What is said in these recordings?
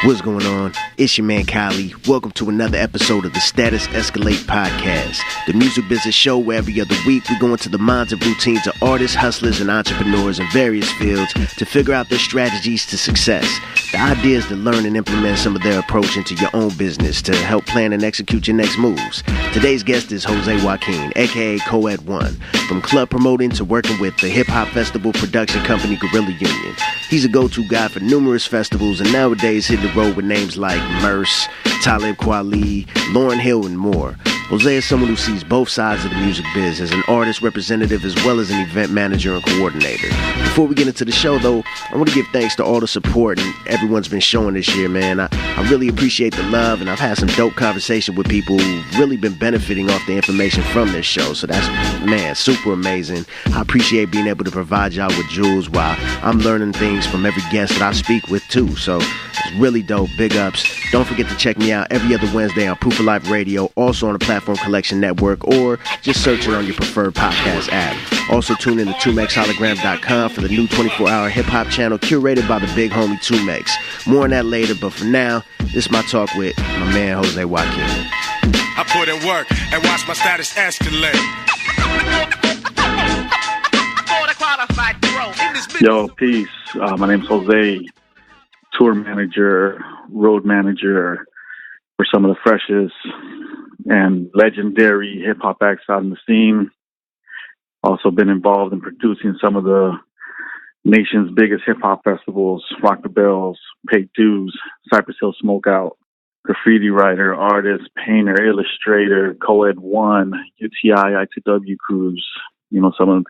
What's going on? It's your man KAHLEE. Welcome to another episode of the Status Escalate podcast, the music business show where every other week we go into the minds and routines of artists, hustlers, and entrepreneurs in various fields to figure out their strategies to success. The idea is to learn and implement some of their approach into your own business to help plan and execute your next moves. Today's guest is Joaquin, aka Co-Ed1, from club promoting to working with the hip-hop festival production company Guerrilla Union. He's a go-to guy for numerous festivals and nowadays hitting the road with names like Merce, Kahleagues, Lauryn Hill, and more. Jose is someone who sees both sides of the music biz as an artist representative as well as an event manager and coordinator. Before we get into the show, though, I want to give thanks to all the support and everyone's been showing this year, man. I really appreciate the love, and I've had some dope conversation with people who've really been benefiting off the information from this show. So that's, man, super amazing. I appreciate being able to provide y'all with jewels while I'm learning things from every guest that I speak with, too. So it's really dope. Big ups. Don't forget to check me out every other Wednesday on Proof of Life Radio, also on the Platform Collection Network, or just search it on your preferred podcast app. Also tune in to TuMexHologram.com for the new 24-hour hip-hop channel curated by the big homie Tumex. More on that later, but for now, this is my talk with my man Jose Joaquin. I put in work and watch my status escalate. Yo, peace. My name's Jose, tour manager, road manager for some of the freshest and legendary hip-hop acts out in the scene. Also been involved in producing some of the nation's biggest hip-hop festivals, Rock the Bells, Paid Dues, Cypress Hill Smokeout, graffiti writer, artist, painter, illustrator, Co-Ed1, UTI, ITW crews, you know, some of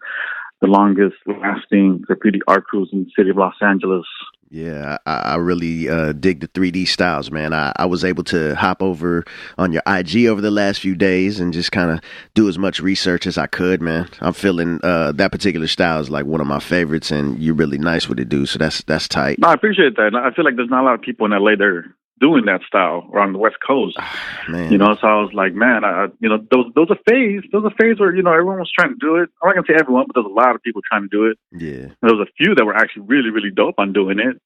the longest lasting graffiti art crews in the city of Los Angeles. Yeah, I really dig the 3D styles, man. I was able to hop over on your IG over the last few days and just kind of do as much research as I could, man. I'm feeling that particular style is like one of my favorites, and you're really nice with it, dude. So that's tight. No, I appreciate that. I feel like there's not a lot of people in LA that are doing that style or on the West Coast. Man. You know, so I was like, man, those are phase where, you know, everyone was trying to do it. I'm not going to say everyone, but there's a lot of people trying to do it. Yeah. And there was a few that were actually really, really dope on doing it.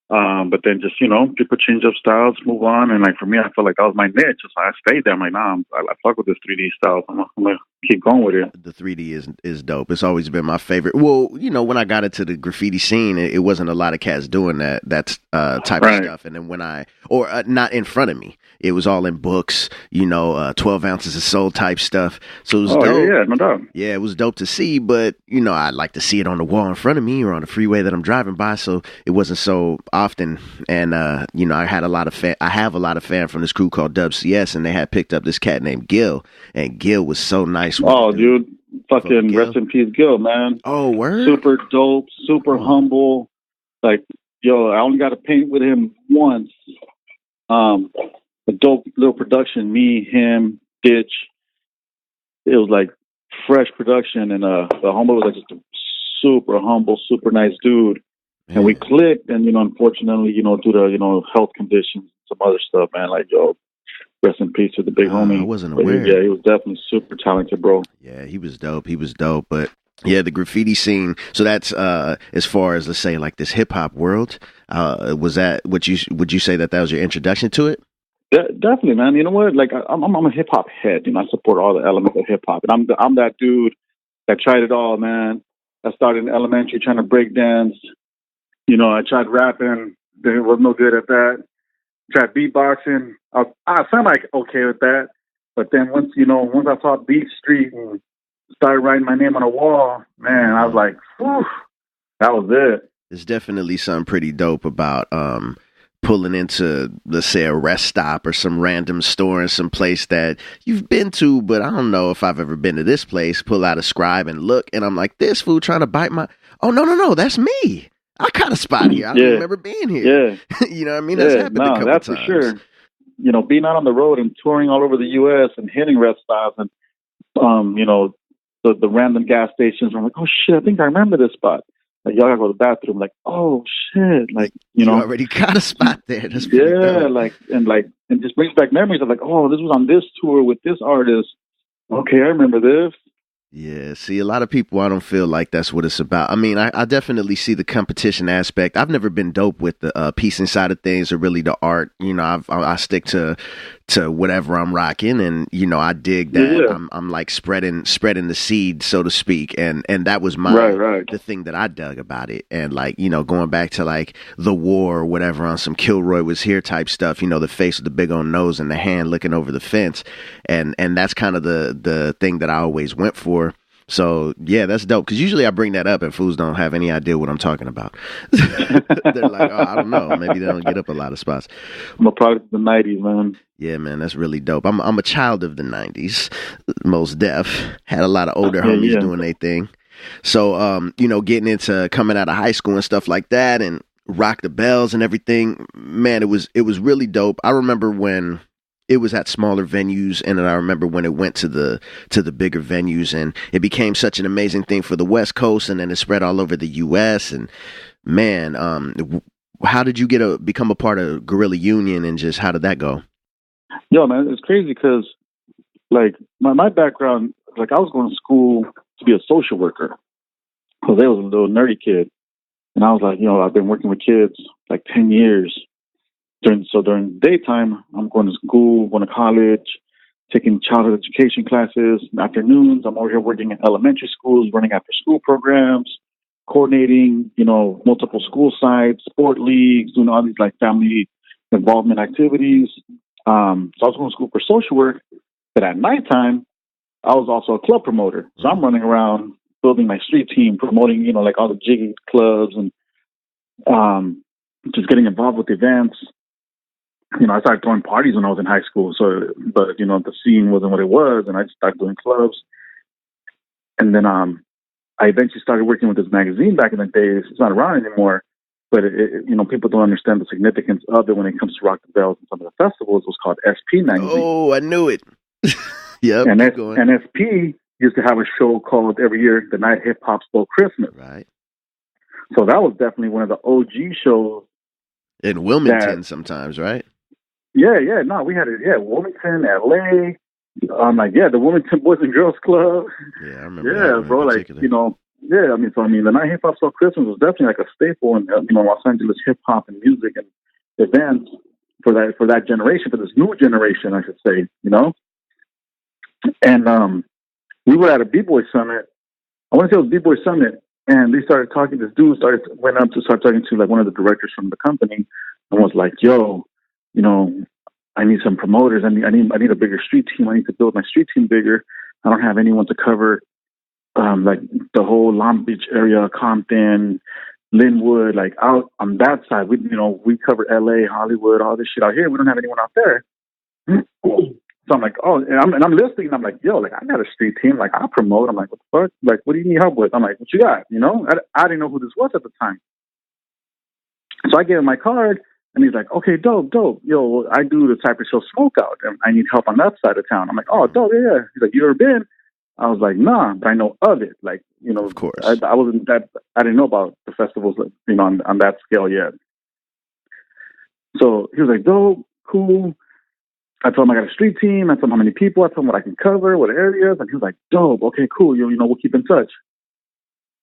But then just, you know, people change up styles, move on. And like, for me, I felt like that was my niche. So I stayed there. I'm like, nah, I fuck with this 3D style. I'm going to keep going with it. The 3D is dope. It's always been my favorite. Well, you know, when I got into the graffiti scene, it wasn't a lot of cats doing that type of stuff. And then when not in front of me, it was all in books, you know, 12 ounces of soul type stuff. So it was dope. Yeah, no doubt. Yeah, it was dope to see, but, you know, I'd like to see it on the wall in front of me or on the freeway that I'm driving by, so it wasn't so often. And, you know, I have a lot of fan from this crew called WCS, and they had picked up this cat named Gil, and Gil was so nice. Dude, fucking rest in peace, Gil, man. Oh, word? Super dope, super humble. Like, yo, I only got to paint with him once. A dope little production, me, him, Ditch. It was like fresh production, and the homie was like just a super humble, super nice dude. Man. And we clicked, and, you know, unfortunately, you know, due to, you know, health conditions, some other stuff, man, like, yo, rest in peace to the big homie. I wasn't aware. Yeah, he was definitely super talented, bro. Yeah, he was dope. But yeah, the graffiti scene. So that's as far as, let's say, like this hip hop world. Was that would you say that was your introduction to it? Yeah, definitely, man. You know what? Like, I'm a hip hop head. You know, I support all the elements of hip hop, and I'm that dude that tried it all, man. I started in elementary trying to break dance. You know, I tried rapping. Then was no good at that. Tried beatboxing. I sound like okay with that, but then once I saw Beat Street and started writing my name on a wall, man, I was like, whew, that was it. There's definitely something pretty dope about pulling into, let's say, a rest stop or some random store in some place that you've been to, but I don't know if I've ever been to this place. Pull out a scribe and look, and I'm like, this fool trying to bite my. Oh no, that's me. I caught a spot here. I don't remember being here. Yeah. You know what I mean? That's happened a couple that's times. For sure. You know, being out on the road and touring all over the U.S. and hitting rest stops and, you know, the random gas stations. I'm like, oh, shit, I think I remember this spot. Like, y'all gotta go to the bathroom. Like, oh, shit. Like, you know. already got a spot there. That's dope. And just brings back memories of like, oh, this was on this tour with this artist. Okay, I remember this. Yeah, see, a lot of people, I don't feel like that's what it's about. I mean, I definitely see the competition aspect. I've never been dope with the piecing side of things or really the art. You know, I stick to whatever I'm rocking, and you know, I dig that. Yeah. I'm like spreading the seed, so to speak, and that was Right. the thing that I dug about it, and like, you know, going back to like the war or whatever on some Kilroy was here type stuff. You know, the face with the big old nose and the hand looking over the fence, and that's kind of the thing that I always went for. So yeah, that's dope. Because usually I bring that up and fools don't have any idea what I'm talking about. They're like, oh, I don't know. Maybe they don't get up a lot of spots. I'm a product of the '90s, man. Yeah, man, that's really dope. I'm a child of the '90s, most def. Had a lot of older homies doing their thing. So you know, getting into coming out of high school and stuff like that, and rock the bells and everything. Man, it was really dope. I remember when it was at smaller venues, and then I remember when it went to the bigger venues, and it became such an amazing thing for the West Coast, and then it spread all over the U.S. And man, how did you become a part of Guerrilla Union, and just how did that go? Yo, man, it's crazy because like my background, like I was going to school to be a social worker because I was a little nerdy kid, and I was like, you know, I've been working with kids like 10 years. During daytime, I'm going to school, going to college, taking childhood education classes. In afternoons, I'm over here working in elementary schools, running after school programs, coordinating, you know, multiple school sites, sport leagues, doing all these like family involvement activities. So I was going to school for social work, but at nighttime, I was also a club promoter. So I'm running around building my street team, promoting, you know, like all the jiggy clubs and just getting involved with events. You know, I started throwing parties when I was in high school. So, but you know, the scene wasn't what it was, and I just started doing clubs. And then I eventually started working with this magazine back in the days. It's not around anymore, but you know, people don't understand the significance of it when it comes to Rock the Bells and some of the festivals. It was called SP magazine. Oh, I knew it. Yep. And SP used to have a show called every year, The Night Hip Hop Stole Christmas. Right. So that was definitely one of the OG shows. In Wilmington, sometimes, right? Yeah. No, we had it. Yeah, Wilmington, LA. I'm like, the Wilmington Boys and Girls Club. Yeah, I remember. Yeah, bro. Like, you know, I mean, the Night Hip Hop Stole Christmas was definitely like a staple in you know, Los Angeles hip hop and music and events for that generation, for this new generation, I should say. You know, and we were at a B-Boy Summit. I want to say it was B-Boy Summit, and they started talking. This dude went up to start talking to like one of the directors from the company, and was like, "Yo, you know, I need some promoters. I need a bigger street team. I need to build my street team bigger. I don't have anyone to cover like the whole Long Beach area, Compton, Linwood, like out on that side. We cover LA, Hollywood, all this shit out here. We don't have anyone out there." So I'm like, oh, and I'm listening, and I'm like, yo, like I got a street team, like I promote. I'm like, what the fuck? Like, what do you need help with? I'm like, what you got? You know, I didn't know who this was at the time. So I gave him my card, and he's like, okay, dope. Yo, I do the Cypress Hill Smokeout, and I need help on that side of town. I'm like, oh, dope, yeah. He's like, you ever been? I was like, nah, but I know of it. Like, you know, of course. I wasn't that, I didn't know about the festivals, you know, on that scale yet. So he was like, dope, cool. I told him I got a street team. I told him how many people. I told him what I can cover, what areas. And he was like, dope. Okay, cool. You know, we'll keep in touch.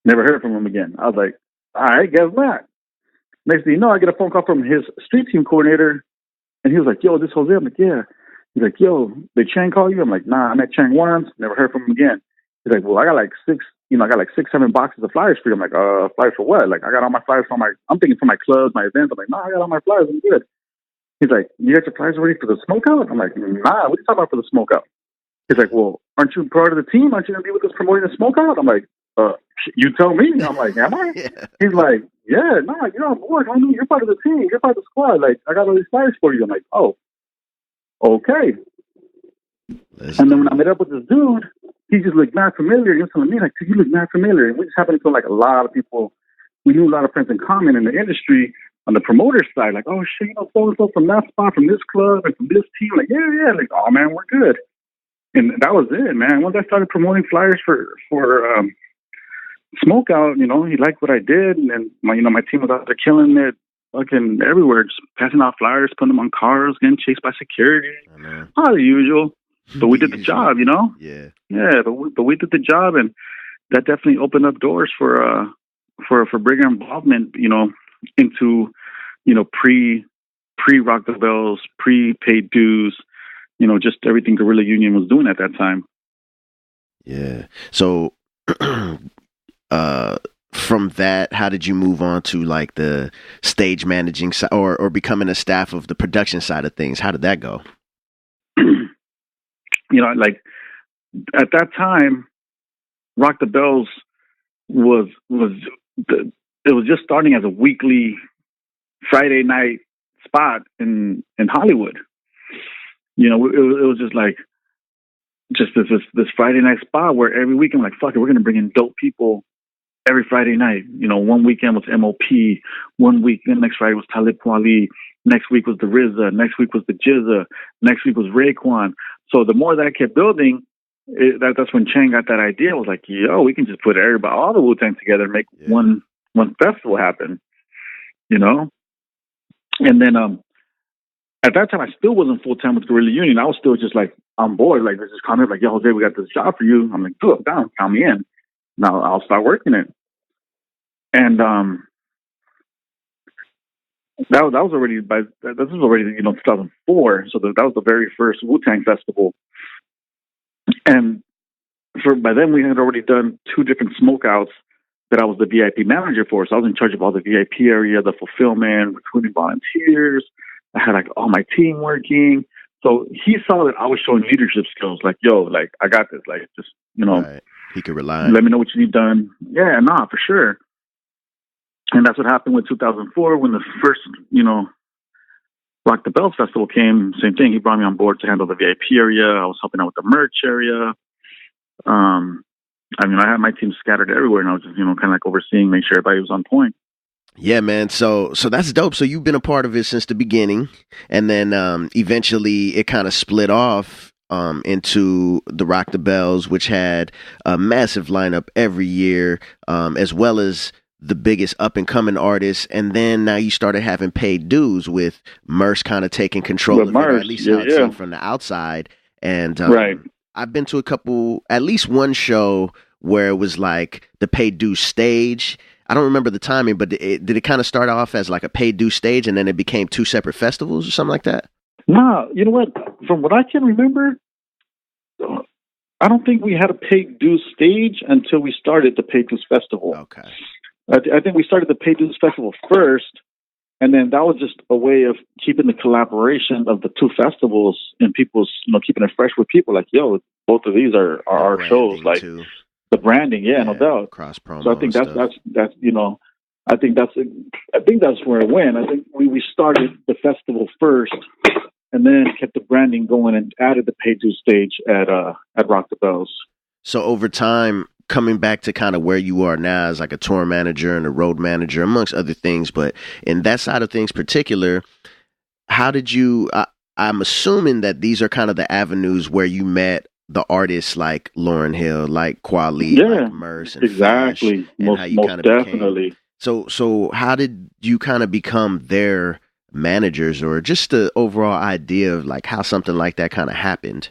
Never heard from him again. I was like, all right, guess not. Next thing you know, I get a phone call from his street team coordinator. And he was like, yo, this Jose. I'm like, yeah. He's like, yo, did Chang call you? I'm like, nah, I met Chang once. Never heard from him again. He's like, well, I got like 6-7 boxes of flyers for you. I'm like, flyers for what? Like, I got all my flyers I'm thinking for my clubs, my events. I'm like, nah, I got all my flyers. I'm good. He's like, you got your flyers ready for the smokeout? I'm like, nah, what are you talking about for the smokeout? He's like, well, aren't you part of the team? Aren't you going to be with us promoting the smokeout? I'm like, you tell me. I'm like, am I? Yeah. He's like, yeah, nah, you're on board, homie. You're part of the team. You're part of the squad. Like, I got all these flyers for you. I'm like, oh, okay. And then when I met up with this dude, he just looked mad familiar. He was telling me, like, you look mad familiar. And we just happened to feel like a lot of people, we knew a lot of friends in common in the industry. On the promoter side, like, oh shit, you know, so from that spot, from this club, and from this team, like, yeah, like, oh man, we're good. And that was it, man. Once I started promoting flyers for Smokeout, you know, he liked what I did, and my team was out there killing it, fucking everywhere, just passing out flyers, putting them on cars, getting chased by security, all the usual. but we did the job, you know? Yeah. Yeah, but we did the job, and that definitely opened up doors for bigger involvement, you know, into, you know, pre Rock the Bells, pre paid dues, you know, just everything Guerrilla Union was doing at that time. Yeah. So from that, how did you move on to like the stage managing side or becoming a staff of the production side of things? How did that go? You know, like at that time, Rock the Bells it was just starting as a weekly Friday night spot in Hollywood. You know, it was just like this Friday night spot where every week I'm like, fuck it, we're gonna bring in dope people every Friday night. You know, one weekend was MOP, one weekend next Friday was KAHLEE, next week was the RZA, next week was the GZA, next week was Raekwon. So the more that kept building, that's when Chang got that idea. It was like, yo, we can just put everybody, all the Wu-Tang together, and make one festival happen, you know. And then at that time, I still wasn't full time with Guerrilla Union. I was still just like on board. Like, there's this comment like, yo, Jose, we got this job for you. I'm like, good, down, count me in. Now I'll start working it. And that was already this was already, you know, 2004. So that was the very first Wu-Tang festival. And by then we had already done 2 different smokeouts that I was the VIP manager for. So I was in charge of all the VIP area, the fulfillment, recruiting volunteers. I had like all my team working. So he saw that I was showing leadership skills. Like, yo, like I got this. Like, just, you know, right. He could rely on let me know what you need done. Yeah, nah, for sure. And that's what happened with 2004 when the first, you know, Rock the Bells Festival came. Same thing. He brought me on board to handle the VIP area. I was helping out with the merch area. I mean, I had my team scattered everywhere, and I was just, you know, kind of like overseeing, make sure everybody was on point. Yeah, man. So that's dope. So you've been a part of it since the beginning, and then eventually it kind of split off into the Rock the Bells, which had a massive lineup every year, as well as the biggest up and coming artists. And then now you started having paid dues with Merce kind of taking control of it, or at least how it seemed from the outside. And right. I've been to at least one show where it was like the paid dues stage. I don't remember the timing, but did it kind of start off as like a paid dues stage and then it became 2 separate festivals or something like that? No, you know what? From what I can remember, I don't think we had a paid dues stage until we started the paid dues festival. Okay. I think we started the paid dues festival first, and then that was just a way of keeping the collaboration of the 2 festivals and people's, you know, keeping it fresh with people. Like, yo, both of these are our shows. Like too. The branding, no doubt. Cross promo. So I think that's you know, I think that's where it went. I think we started the festival first, and then kept the branding going and added the paid dues stage at Rock the Bells. So over time, coming back to kind of where you are now as like a tour manager and a road manager, amongst other things, but in that side of things particular, how did you, I'm assuming that these are kind of the avenues where you met the artists like Lauryn Hill, like KAHLEE, like Merce, and exactly. Flash, and how you kind of definitely became. So how did you kind of become their managers, or just the overall idea of like how something like that kind of happened?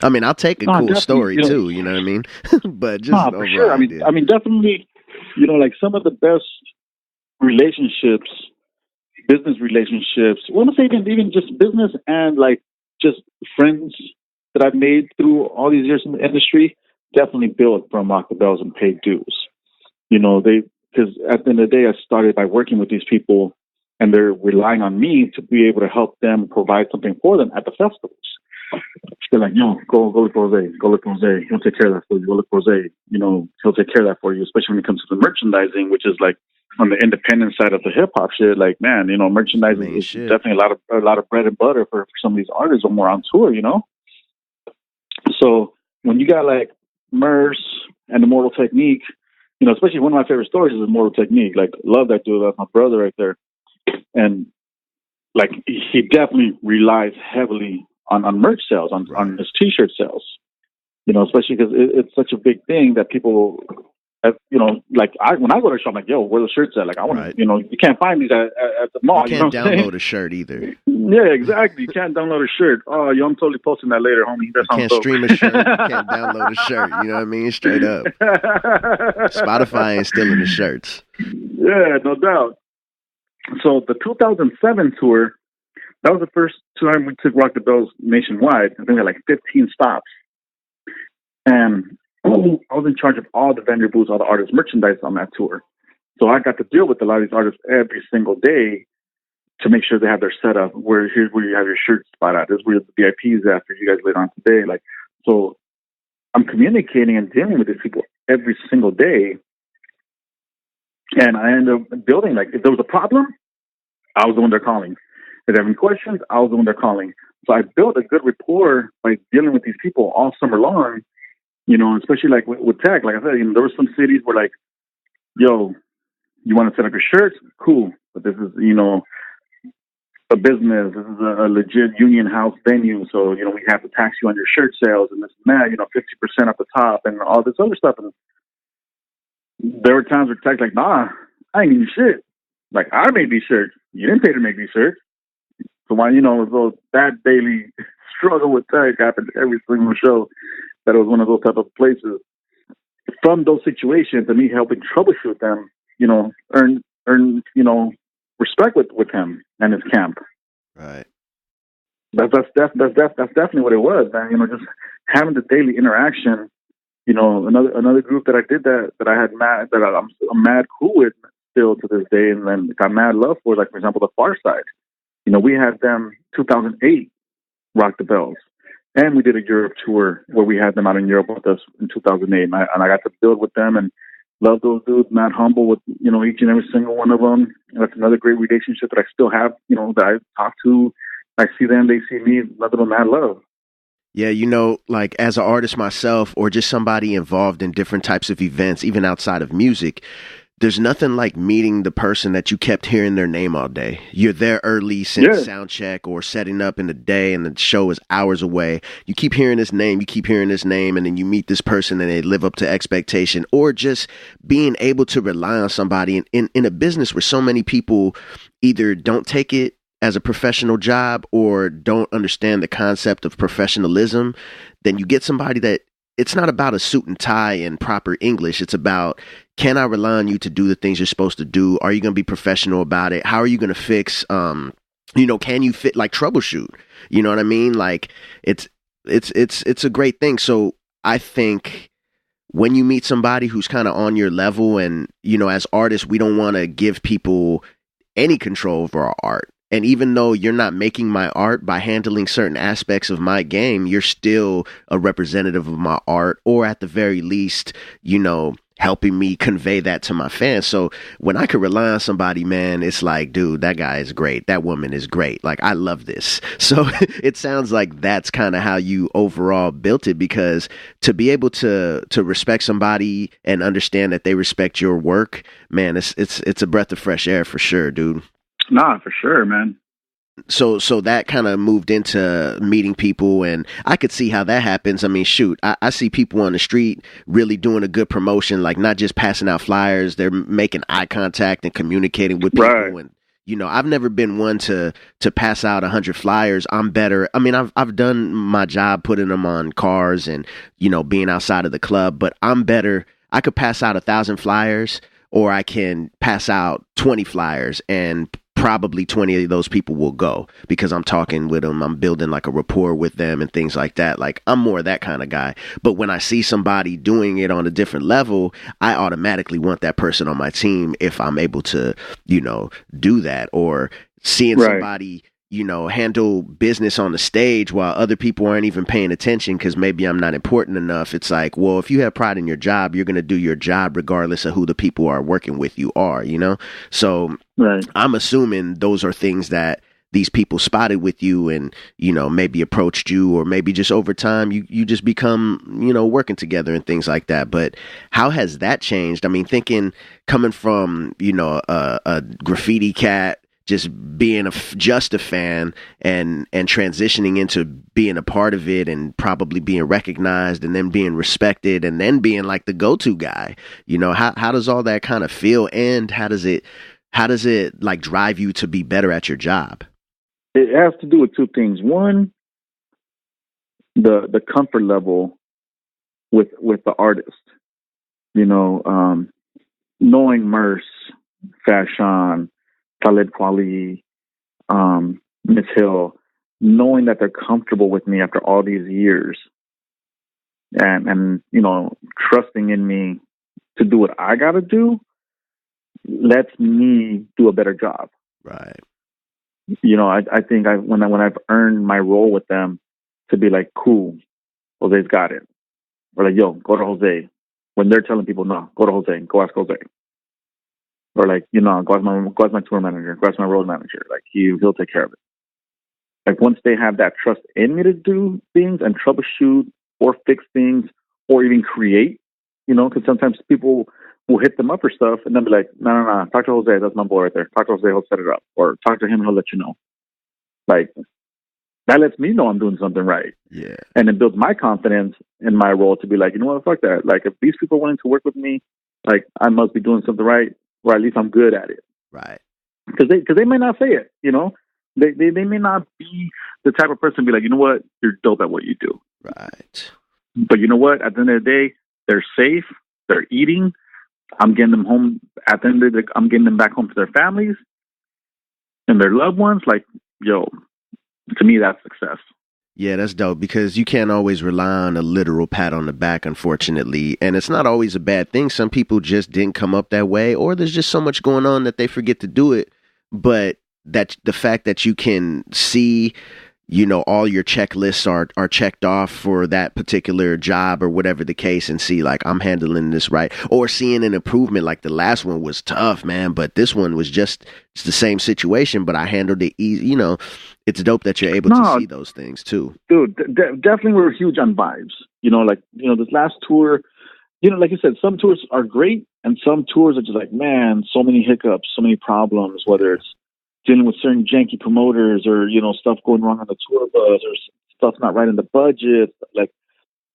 I mean, I'll take a cool story too, you know what I mean? But just for sure. idea. I mean, definitely, you know, like some of the best relationships, business relationships, I want to say even just business and like just friends that I've made through all these years in the industry, definitely built from Rock the Bells and paid dues. You know, because at the end of the day, I started by working with these people, and they're relying on me to be able to help them provide something for them at the festivals. They're like, yo, go look for Jose. Go look for Jose. He'll take care of that for you. Go look for Jose. You know, he'll take care of that for you, especially when it comes to the merchandising, which is like on the independent side of the hip hop shit. Like, man, you know, merchandising is definitely a lot of bread and butter for some of these artists when we're on tour, you know? So when you got like Merce and Immortal Technique, you know, especially one of my favorite stories is Immortal Technique. Like, love that dude. That's my brother right there. And like, he definitely relies heavily on merch sales, on his t-shirt sales, you know, especially because it's such a big thing that people, you know, like when I go to a shop, I'm like, yo, where the shirts at? Like, I want to, you know, you can't find these at the mall. You can't download a shirt either. Yeah, exactly. You can't download a shirt. Oh, yo, I'm totally posting that later, homie. That You can't stream a shirt. You can't download a shirt. You know what I mean? Straight up. Spotify ain't stealing the shirts. Yeah, no doubt. So the 2007 tour, that was the first time we took Rock the Bells nationwide. I think we had like 15 stops. And I was in charge of all the vendor booths, all the artist merchandise on that tour. So I got to deal with a lot of these artists every single day to make sure they have their setup. Here's where you have your shirt spot at. This is where the VIPs at for you guys later on today. Like, so I'm communicating and dealing with these people every single day. And I ended up building, like, if there was a problem, I was the one they're calling. If they have any questions, I was the one they're calling. So I built a good rapport by dealing with these people all summer long, you know, especially like with tech. Like I said, you know, there were some cities where like, yo, you want to set up your shirts? Cool. But this is, you know, a business. This is a legit union house venue. So, you know, we have to tax you on your shirt sales and this and that, you know, 50% at the top and all this other stuff. And there were times where tech's like, nah, I ain't even shit. Like, I made these shirts. You didn't pay to make these shirts. So why, you know, so that daily struggle with tech happened every single show. That it was one of those type of places. From those situations and me helping troubleshoot them, you know, earn, you know, respect with him and his camp. Right. That's definitely what it was, man. You know, just having the daily interaction. You know, another group that I did that I had I'm mad cool with still to this day, and then got mad love for, like for example, the Far Side. You know, we had them 2008 Rock the Bells, and we did a Europe tour where we had them out in Europe with us in 2008, and I got to build with them and love those dudes. Mad humble with, you know, each and every single one of them. And that's another great relationship that I still have. You know, that I talk to. I see them, they see me. Nothing but mad love. Yeah, you know, like as an artist myself or just somebody involved in different types of events, even outside of music, there's nothing like meeting the person that you kept hearing their name all day. You're there early since sound check or setting up in the day and the show is hours away. You keep hearing this name, and then you meet this person and they live up to expectation, or just being able to rely on somebody in a business where so many people either don't take it as a professional job or don't understand the concept of professionalism. Then you get somebody that it's not about a suit and tie and proper English. It's about, can I rely on you to do the things you're supposed to do? Are you going to be professional about it? How are you going to fix, you know, can you fit, like, troubleshoot? You know what I mean? Like, it's a great thing. So I think when you meet somebody who's kind of on your level, and, you know, as artists, we don't want to give people any control over our art. And even though you're not making my art by handling certain aspects of my game, you're still a representative of my art, or at the very least, you know, helping me convey that to my fans. So when I can rely on somebody, man, it's like, dude, that guy is great. That woman is great. Like, I love this. So it sounds like that's kind of how you overall built it, because to be able to respect somebody and understand that they respect your work, man, it's a breath of fresh air for sure, dude. Nah, for sure, man. So that kind of moved into meeting people, and I could see how that happens. I mean, shoot, I see people on the street really doing a good promotion, like not just passing out flyers, they're making eye contact and communicating with people. Right. And, you know, I've never been one to pass out 100 flyers. I'm better. I mean, I've done my job putting them on cars and, you know, being outside of the club, but I'm better. I could pass out 1,000 flyers, or I can pass out 20 flyers, and probably 20 of those people will go because I'm talking with them. I'm building like a rapport with them and things like that. Like, I'm more that kind of guy. But when I see somebody doing it on a different level, I automatically want that person on my team if I'm able to, you know, do that. Or seeing somebody, you know, handle business on the stage while other people aren't even paying attention because maybe I'm not important enough. It's like, well, if you have pride in your job, you're going to do your job regardless of who the people are working with you are, you know? So I'm assuming those are things that these people spotted with you and, you know, maybe approached you, or maybe just over time you just become, you know, working together and things like that. But how has that changed? I mean, coming from, you know, a graffiti cat, just being just a fan and transitioning into being a part of it and probably being recognized and then being respected and then being like the go-to guy, you know, how does all that kind of feel, and how does it like drive you to be better at your job? It has to do with two things. One, the comfort level with the artist. You know, knowing Merce, Fashion, KAHLEE, Miss Hill, knowing that they're comfortable with me after all these years, and you know, trusting in me to do what I got to do, lets me do a better job. Right. You know, I think when I've earned my role with them, to be like, cool, Jose's got it. Or like, yo, go to Jose. When they're telling people, no, go to Jose, go ask Jose. Or like, you know, go ask my tour manager, go ask my road manager. Like he'll take care of it. Like once they have that trust in me to do things and troubleshoot or fix things or even create, you know, because sometimes people will hit them up for stuff and then be like, no, talk to Jose, that's my boy right there. Talk to Jose, he'll set it up. Or talk to him, he'll let you know. Like that lets me know I'm doing something right. Yeah. And it builds my confidence in my role to be like, you know what, fuck that. Like if these people are willing to work with me, like I must be doing something right, or at least I'm good at it. Right. Because they may not say it, you know. They may not be the type of person to be like, you know what, you're dope at what you do. Right. But you know what, at the end of the day, they're safe, they're eating. I'm getting them home. At the end of the day, I'm getting them back home to their families and their loved ones. Like, yo, to me, that's success. Yeah, that's dope because you can't always rely on a literal pat on the back, unfortunately. And it's not always a bad thing. Some people just didn't come up that way, or there's just so much going on that they forget to do it. But that the fact that you can see, you know, all your checklists are checked off for that particular job or whatever the case, and see like I'm handling this right, or seeing an improvement. Like the last one was tough, man, but this one was just it's the same situation, but I handled it easy. You know, it's dope that you're able to see those things too. Dude, definitely we're huge on vibes. You know, like, you know, this last tour, you know, like you said, some tours are great and some tours are just like, man, so many hiccups, so many problems, whether it's dealing with certain janky promoters or, you know, stuff going wrong on the tour bus or stuff not right in the budget. Like,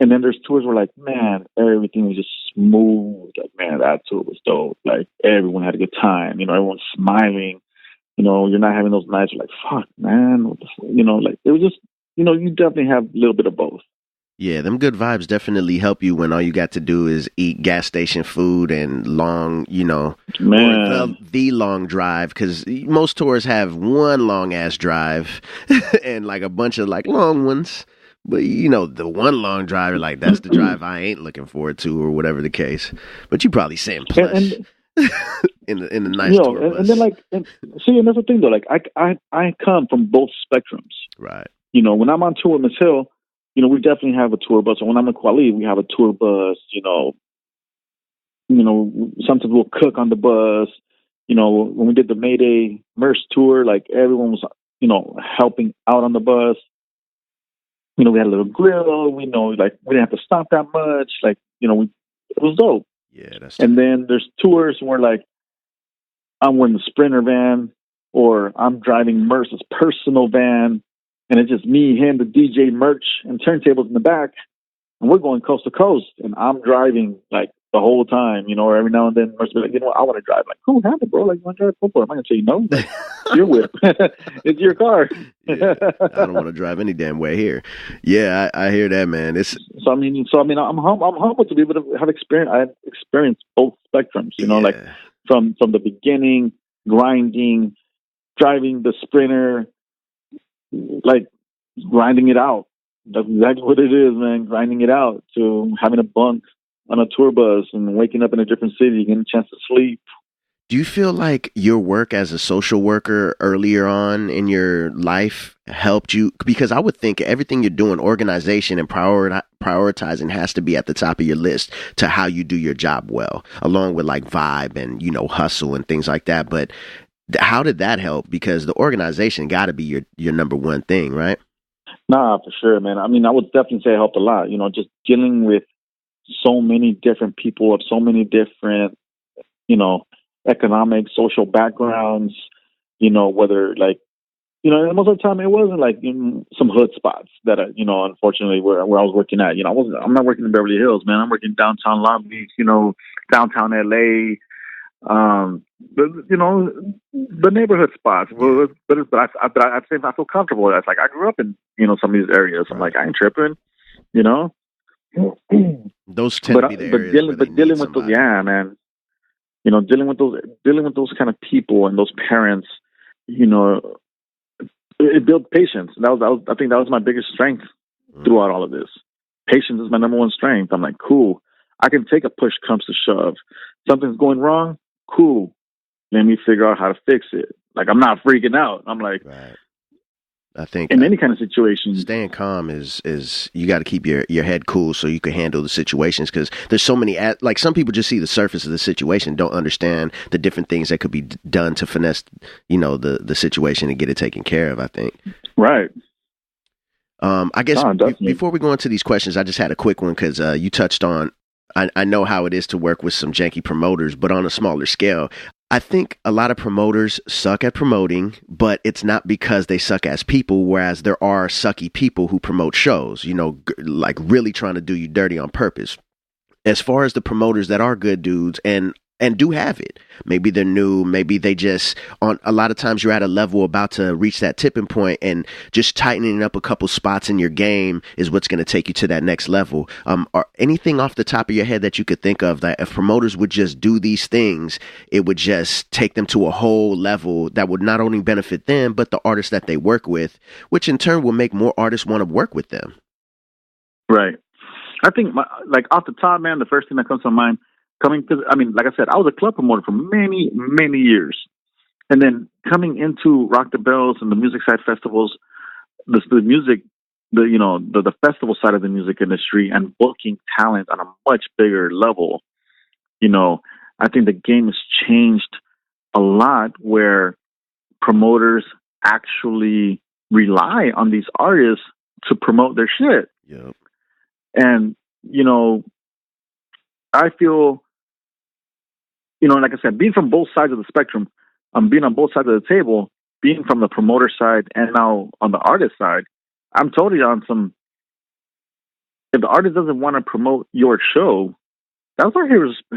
and then there's tours where like, man, everything was just smooth. Like, man, that tour was dope. Like everyone had a good time. You know, everyone's smiling. You know, you're not having those nights where like, fuck, man. You know, like it was just, you know, you definitely have a little bit of both. Yeah, them good vibes definitely help you when all you got to do is eat gas station food and long, you know, man, the long drive. Because most tours have one long ass drive and like a bunch of like long ones. But you know, the one long drive, like that's the drive I ain't looking forward to, or whatever the case. But you probably saying plush in the nice you know, tour bus. and then like, and that's the thing though. Like I come from both spectrums. Right. You know, when I'm on tour with Miss Hill, you know, we definitely have a tour bus. And when I'm in KAHLEE, we have a tour bus. You know, sometimes we'll cook on the bus. You know, when we did the Mayday Merce tour, like everyone was, you know, helping out on the bus. You know, we had a little grill. We know, like, we didn't have to stop that much. Like, you know, it was dope. Yeah, that's. And then there's tours where, like, I'm in the Sprinter van, or I'm driving Merce's personal van, and it's just me, him, the DJ, merch, and turntables in the back, and we're going coast to coast, and I'm driving like the whole time, you know. Or every now and then, Merce will be like, you know what, I want to drive. Like, cool, have it, bro. Like, you want to drive? Go for it. I'm not gonna tell you no. Like, it's your whip. It's your car. Yeah, I don't want to drive any damn way here. Yeah, I hear that, man. It's so I mean, I'm humbled to be able to have experience. I've experienced both spectrums, you know, like from the beginning, grinding, driving the Sprinter, like grinding it out. That's exactly what it is, man. Grinding it out, to having a bunk on a tour bus and waking up in a different city, getting a chance to sleep. Do you feel like your work as a social worker earlier on in your life helped you? Because I would think everything you're doing, organization and prioritizing, has to be at the top of your list to how you do your job well, along with like vibe and, you know, hustle and things like that. But how did that help? Because the organization got to be your number one thing, right? Nah, for sure, man. I mean, I would definitely say it helped a lot. You know, just dealing with so many different people of so many different, you know, economic, social backgrounds, you know, whether like, you know, most of the time it wasn't like in some hood spots that, you know, unfortunately where I was working at. You know, I'm not working in Beverly Hills, man. I'm working downtown Long Beach, you know, downtown LA, The neighborhood spots. Yeah. But I think I feel comfortable. That's like I grew up in some of these areas. I'm like I ain't tripping, you know. Those tend to be the areas where they need with those, somebody. yeah, man. Dealing with those kind of people and those parents, it builds patience. I think that was my biggest strength throughout all of this. Patience is my number one strength. I'm like, cool. I can take a push comes to shove. Something's going wrong. Cool. Let me figure out how to fix it. Like, I'm not freaking out. I'm like, Right. I think in any kind of situation, staying calm is you got to keep your head cool so you can handle the situations, because there's so many like some people just see the surface of the situation, don't understand the different things that could be done to finesse the situation and get it taken care of, I think. Right. I guess before we go into these questions, I just had a quick one because you touched on I know how it is to work with some janky promoters, but on a smaller scale. I think a lot of promoters suck at promoting, but it's not because they suck as people, whereas there are sucky people who promote shows, like really trying to do you dirty on purpose. As far as the promoters that are good dudes and do have it, maybe they're new, maybe they just a lot of times you're at a level about to reach that tipping point, and just tightening up a couple spots in your game is what's going to take you to that next level. Or anything off the top of your head that you could think of that if promoters would just do these things, it would just take them to a whole level that would not only benefit them, but the artists that they work with, which in turn will make more artists want to work with them. Right. I think off the top, man, the first thing that comes to mind, like I said, I was a club promoter for many, many years. And then coming into Rock the Bells and the music side festivals, the music, the festival side of the music industry, and booking talent on a much bigger level, I think the game has changed a lot, where promoters actually rely on these artists to promote their shit. Yep. And, I feel, like I said, being from both sides of the spectrum, being on both sides of the table, being from the promoter side and now on the artist side, I'm totally on some. If the artist doesn't want to promote your show, that's not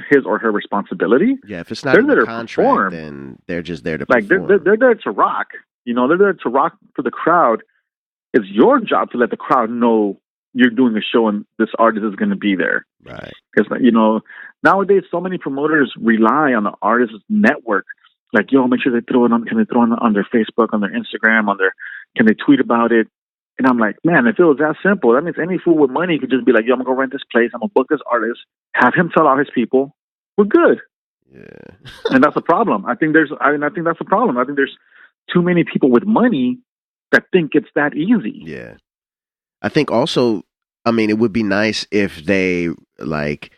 his or her responsibility. Yeah, if it's not in the contract, then they're just there to perform. They're there to rock. They're there to rock for the crowd. It's your job to let the crowd know you're doing a show and this artist is going to be there. Right. Because, nowadays so many promoters rely on the artist's network. Like, make sure they throw it on, can they throw it on their Facebook, on their Instagram, can they tweet about it? And I'm like, man, if it was that simple, that means any fool with money could just be like, I'm going to go rent this place. I'm going to book this artist, have him tell all his people. We're good. Yeah. And that's a problem. I think that's a problem. I think there's too many people with money that think it's that easy. Yeah. I think also, it would be nice if they don't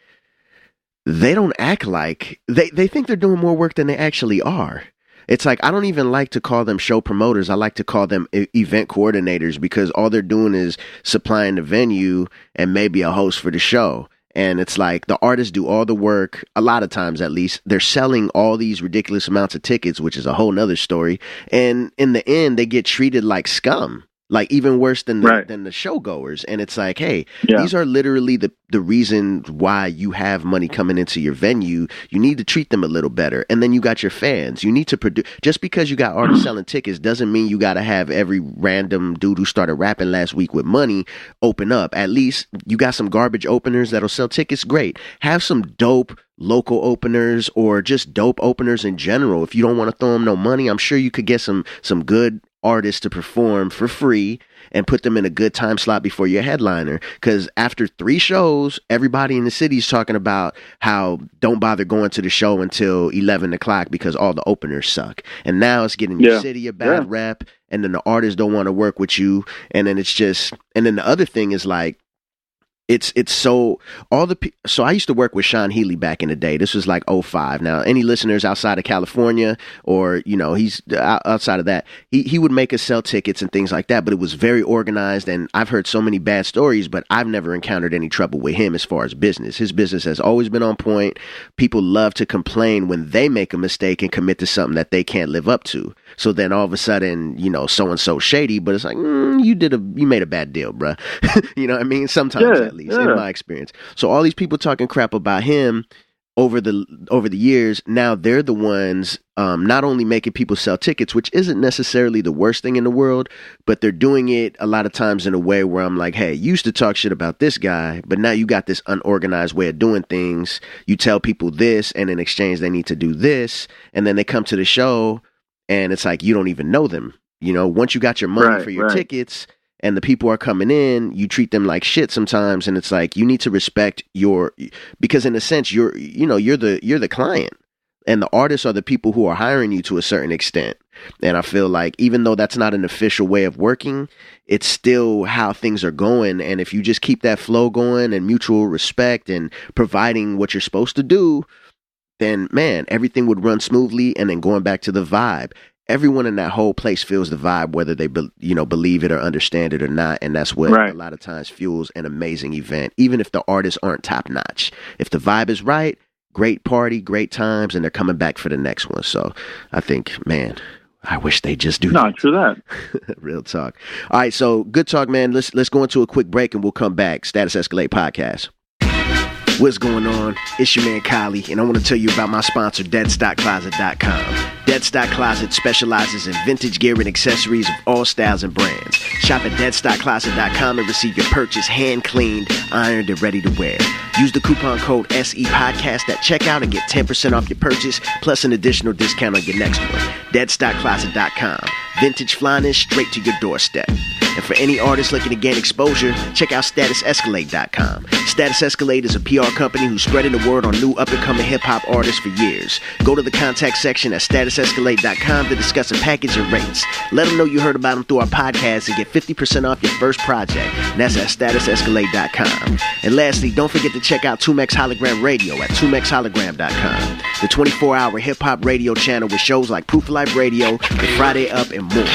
act like they think they're doing more work than they actually are. It's like, I don't even like to call them show promoters. I like to call them event coordinators, because all they're doing is supplying the venue and maybe a host for the show. And it's like the artists do all the work. A lot of times, at least, they're selling all these ridiculous amounts of tickets, which is a whole nother story. And in the end, they get treated like scum. Like, even worse than the showgoers. And it's like, hey, these are literally the reason why you have money coming into your venue. You need to treat them a little better. And then you got your fans. You need to produce. Just because you got artists selling tickets doesn't mean you got to have every random dude who started rapping last week with money open up. At least you got some garbage openers that'll sell tickets. Great. Have some dope local openers, or just dope openers in general. If you don't want to throw them no money, I'm sure you could get some good artists to perform for free and put them in a good time slot before your headliner. Because after 3 shows, everybody in the city is talking about how don't bother going to the show until 11 o'clock because all the openers suck. And now it's getting your city a bad rep, and then the artists don't want to work with you. And then it's just, and then the other thing is like, so I used to work with Sean Healy back in the day. This was like 2005. Now, any listeners outside of California, or, he's outside of that, he would make us sell tickets and things like that, but it was very organized. And I've heard so many bad stories, but I've never encountered any trouble with him as far as business. His business has always been on point. People love to complain when they make a mistake and commit to something that they can't live up to. So then all of a sudden, so-and-so shady, but it's like, you made a bad deal, bruh. You know what I mean? Sometimes, at least, in my experience. So all these people talking crap about him, over the years, now they're the ones not only making people sell tickets, which isn't necessarily the worst thing in the world, but they're doing it a lot of times in a way where I'm like, hey, you used to talk shit about this guy, but now you got this unorganized way of doing things. You tell people this, and in exchange they need to do this, and then they come to the show and it's like you don't even know them. You know, once you got your money for your tickets and the people are coming in, you treat them like shit sometimes, and it's like you need to respect because in a sense you're the client, and the artists are the people who are hiring you to a certain extent. And I feel like even though that's not an official way of working, it's still how things are going. And if you just keep that flow going and mutual respect and providing what you're supposed to do, then man, everything would run smoothly. And then going back to the vibe, everyone in that whole place feels the vibe, whether they believe it or understand it or not. And that's what a lot of times fuels an amazing event, even if the artists aren't top notch. If the vibe is right, great party, great times, and they're coming back for the next one. So I think, man, I wish they just do that. True that. Real talk. All right, so good talk, man. Let's go into a quick break and we'll come back. Status Escalate Podcast. What's going on? It's your man KAHLEE, and I want to tell you about my sponsor, DeadStockCloset.com. Dead Stock Closet specializes in vintage gear and accessories of all styles and brands. Shop at DeadStockCloset.com and receive your purchase hand-cleaned, ironed, and ready to wear. Use the coupon code SEPodcast at checkout and get 10% off your purchase, plus an additional discount on your next one. DeadStockCloset.com. Vintage flyness straight to your doorstep. And for any artist looking to gain exposure, check out StatusEscalate.com. Status Escalate is a PR company who's spreading the word on new up-and-coming hip-hop artists for years. Go to the contact section at StatusEscalate.com to discuss a package and rates. Let them know you heard about them through our podcast and get 50% off your first project. And that's at StatusEscalate.com. And lastly, don't forget to check out 2Mex Hologram Radio at 2mexhologram.com. The 24-hour hip-hop radio channel with shows like Proof of Life Radio, The Friday Up, and more.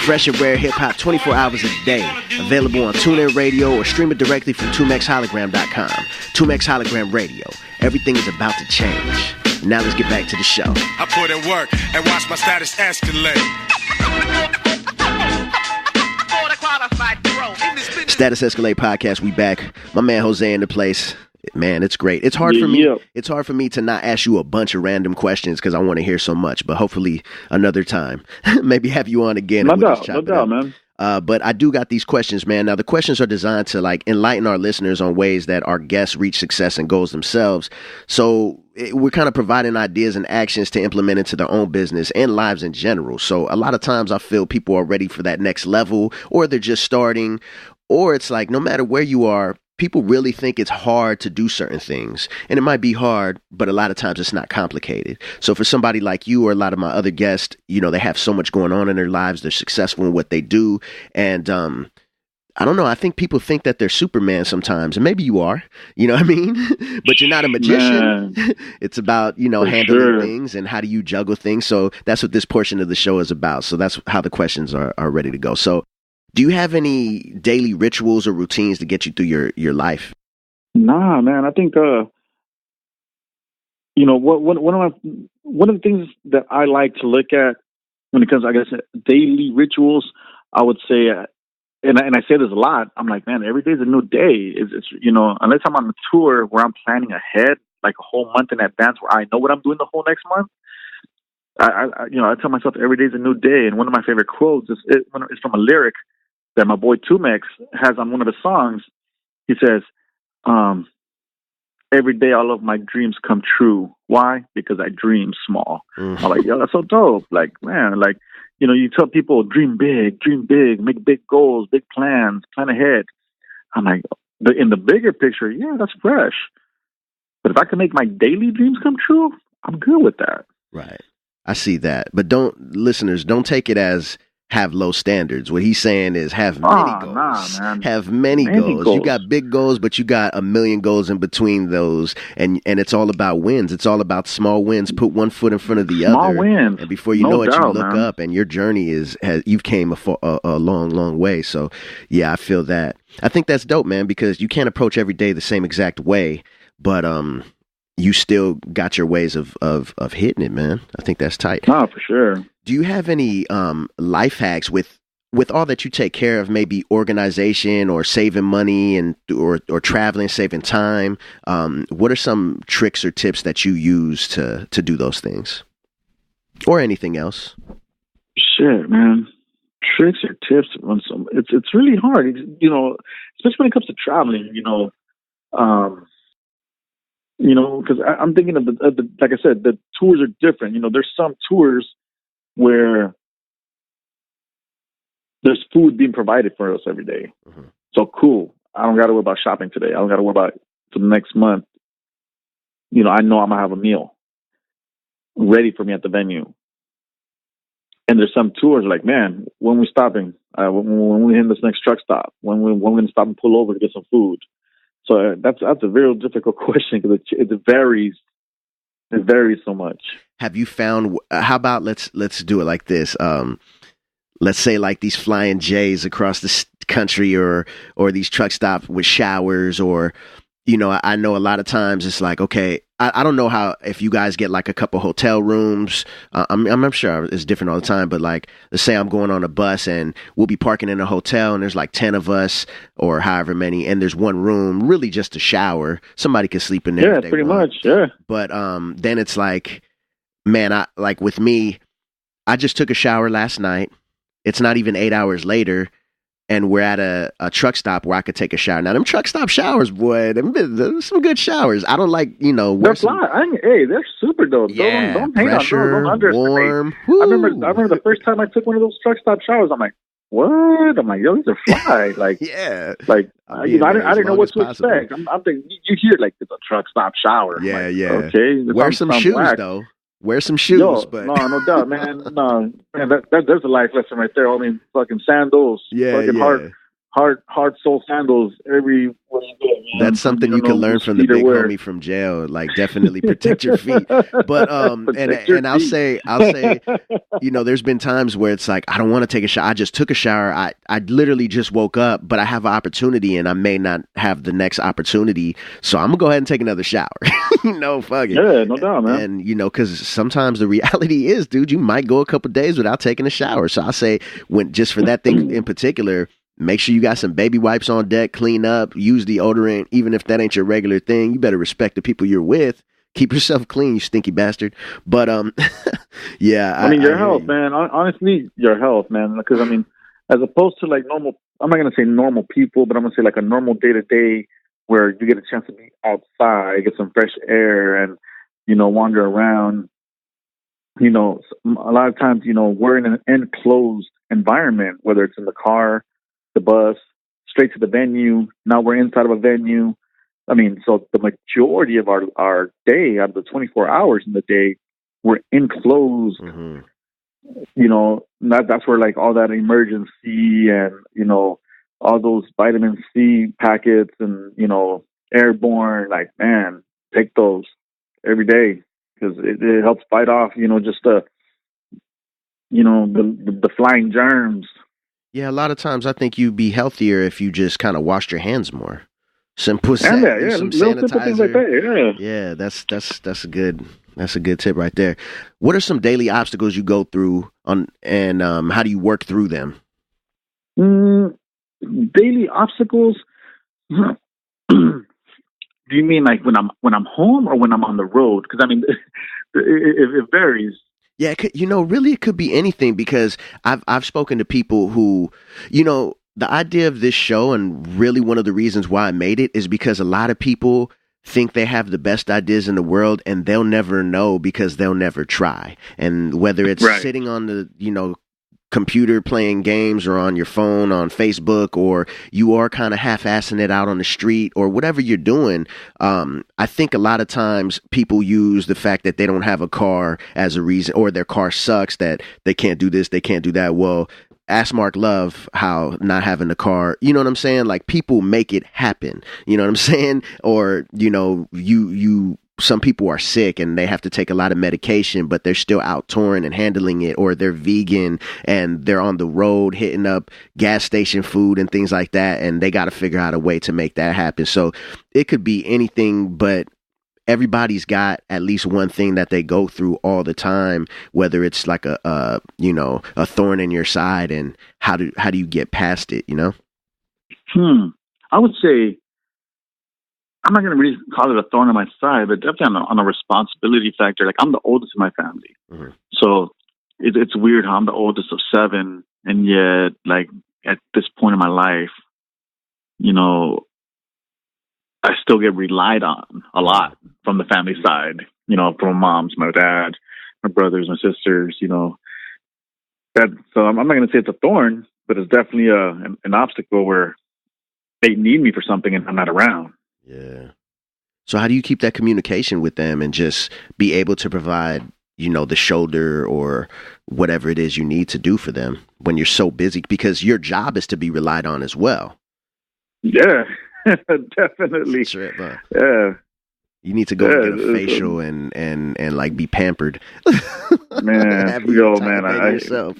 Fresh and rare hip-hop 24 hours a day. Available on TuneIn Radio or stream it directly from 2mexhologram.com. 2Mex Hologram Radio. Everything is about to change. Now let's get back to the show. I put in work and watch my status escalate. Status Escalate Podcast, we back. My man Jose in the place. Man, it's great. It's hard for me. It's hard for me to not ask you a bunch of random questions because I want to hear so much. But hopefully another time, maybe have you on again. No doubt, man. But I do got these questions, man. Now the questions are designed to like enlighten our listeners on ways that our guests reach success and goals themselves. So we're kind of providing ideas and actions to implement into their own business and lives in general. So a lot of times I feel people are ready for that next level, or they're just starting, or it's like no matter where you are, people really think it's hard to do certain things. And it might be hard, but a lot of times it's not complicated. So for somebody like you or a lot of my other guests, you know, they have so much going on in their lives. They're successful in what they do. And I don't know. I think people think that they're Superman sometimes. And maybe you are, you know what I mean? But you're not a magician. It's about, you know, handling things and how do you juggle things. So that's what this portion of the show is about. So that's how the questions are ready to go. So do you have any daily rituals or routines to get you through your life? Nah, man. I think, you know, one of the things that I like to look at when it comes, I guess, daily rituals, I would say, and I say this a lot. I'm like, man, every day is a new day. It's you know, unless I'm on a tour where I'm planning ahead, like a whole month in advance, where I know what I'm doing the whole next month. I tell myself every day is a new day. And one of my favorite quotes is from a lyric that my boy 2Mex has on one of his songs. He says, every day all of my dreams come true. Why? Because I dream small. Mm-hmm. I'm like, yo, that's so dope. Like, man, like, you know, you tell people dream big, make big goals, big plans, plan ahead. I'm like, in the bigger picture, yeah, that's fresh. But if I can make my daily dreams come true, I'm good with that. Right. I see that. But listeners, don't take it as have low standards. What he's saying is have many goals. Nah, man. Have many goals. You got big goals, but you got a million goals in between those. And it's all about wins. It's all about small wins. Put one foot in front of the other. Small wins. And before you know it, you look up and your journey you've came a long, long way. So yeah, I feel that. I think that's dope, man, because you can't approach every day the same exact way, but you still got your ways of hitting it, man. I think that's tight. Oh, for sure. Do you have any life hacks with with all that you take care of, maybe organization or saving money and or traveling, saving time, what are some tricks or tips that you use to do those things, or anything else? Shit, man. Tricks or tips on some. It's really hard, especially when it comes to traveling. Because I'm thinking of the like I said, the tours are different. There's some tours where there's food being provided for us every day. Mm-hmm. So cool. I don't got to worry about shopping today. I don't got to worry about for the next month. I know I'm gonna have a meal ready for me at the venue. And there's some tours like, man, when we stopping? When we hit this next truck stop? When we're going to stop and pull over to get some food? So that's a very difficult question because it varies. It varies so much. Have you found? How about let's do it like this. Let's say like these flying J's across the country, or these truck stops with showers, or I know a lot of times it's like, okay, I don't know how, if you guys get like a couple hotel rooms, I'm sure it's different all the time, but like, let's say I'm going on a bus and we'll be parking in a hotel and there's like 10 of us or however many, and there's one room, really just a shower. Somebody could sleep in there. Yeah, pretty much. Yeah. But then it's like, man, with me, I just took a shower last night. It's not even 8 hours later. And we're at a truck stop where I could take a shower. Now, them truck stop showers, boy, them some good showers. I don't like, They're fly. They're super dope. Yeah, don't hate pressure, on those. Don't warm. I remember the first time I took one of those truck stop showers. I'm like, what? I'm like, yo, these are fly. Like, yeah. Like, I didn't know what to expect. I'm thinking, you hear like it's a truck stop shower. Yeah, like, yeah. Okay. Wear some shoes, though. Wear some shoes. Yo, but no doubt, man. No, man, there's a life lesson right there. I mean, fucking sandals. Yeah, fucking hard sole sandals everywhere you go. Man. That's something you can learn from the big homie from jail. Like, definitely protect your feet. But and I'll say, there's been times where it's like, I don't want to take a shower. I just took a shower. I literally just woke up, but I have an opportunity and I may not have the next opportunity. So I'm gonna go ahead and take another shower. Fuck it. Yeah, no doubt, man. And because sometimes the reality is, dude, you might go a couple days without taking a shower. So I say, just for that thing in particular, make sure you got some baby wipes on deck, clean up, use deodorant. Even if that ain't your regular thing, you better respect the people you're with. Keep yourself clean, you stinky bastard. But, yeah. I mean, your health, man. Honestly, your health, man. Because, I mean, as opposed to like normal, I'm not going to say normal people, but I'm going to say like a normal day-to-day where you get a chance to be outside, get some fresh air and, wander around. A lot of times, we're in an enclosed environment, whether it's in the car, the bus, straight to the venue. Now we're inside of a venue. I mean, so the majority of our day, out of the 24 hours in the day, we're enclosed. Mm-hmm. That's where like all that emergency and, all those vitamin C packets and, airborne, like, man, take those every day because it helps fight off, just the flying germs. Yeah, a lot of times I think you'd be healthier if you just kind of washed your hands more. Simple as some sanitizer. Things like that, yeah, that's a good tip right there. What are some daily obstacles you go through and how do you work through them? Daily obstacles? Do you mean like when I'm home or when I'm on the road? Because I mean, it varies. Yeah, really it could be anything because I've spoken to people who, the idea of this show and really one of the reasons why I made it is because a lot of people think they have the best ideas in the world and they'll never know because they'll never try. And whether it's sitting on the, computer playing games or on your phone on Facebook, or you are kind of half-assing it out on the street or whatever you're doing. I think a lot of times people use the fact that they don't have a car as a reason, or their car sucks, that they can't do this, they can't do that. Well, ask Mark Love how not having a car, you know what I'm saying? Like, people make it happen, you know what I'm saying? Or, some people are sick and they have to take a lot of medication, but they're still out touring and handling it, or they're vegan and they're on the road hitting up gas station food and things like that. And they got to figure out a way to make that happen. So it could be anything, but everybody's got at least one thing that they go through all the time, whether it's like a thorn in your side, and how do you get past it, I would say, I'm not going to really call it a thorn in my side, but definitely on a responsibility factor. Like, I'm the oldest in my family. Mm-hmm. So it's weird how I'm the oldest of 7. And yet, like, at this point in my life, I still get relied on a lot from the family side, from moms, my dad, my brothers, my sisters, so I'm not going to say it's a thorn, but it's definitely an obstacle where they need me for something and I'm not around. Yeah. So how do you keep that communication with them and just be able to provide, the shoulder or whatever it is you need to do for them when you're so busy? Because your job is to be relied on as well. Yeah, definitely. Trip, huh? Yeah. You need to go and get a facial and like be pampered. Man, yourself.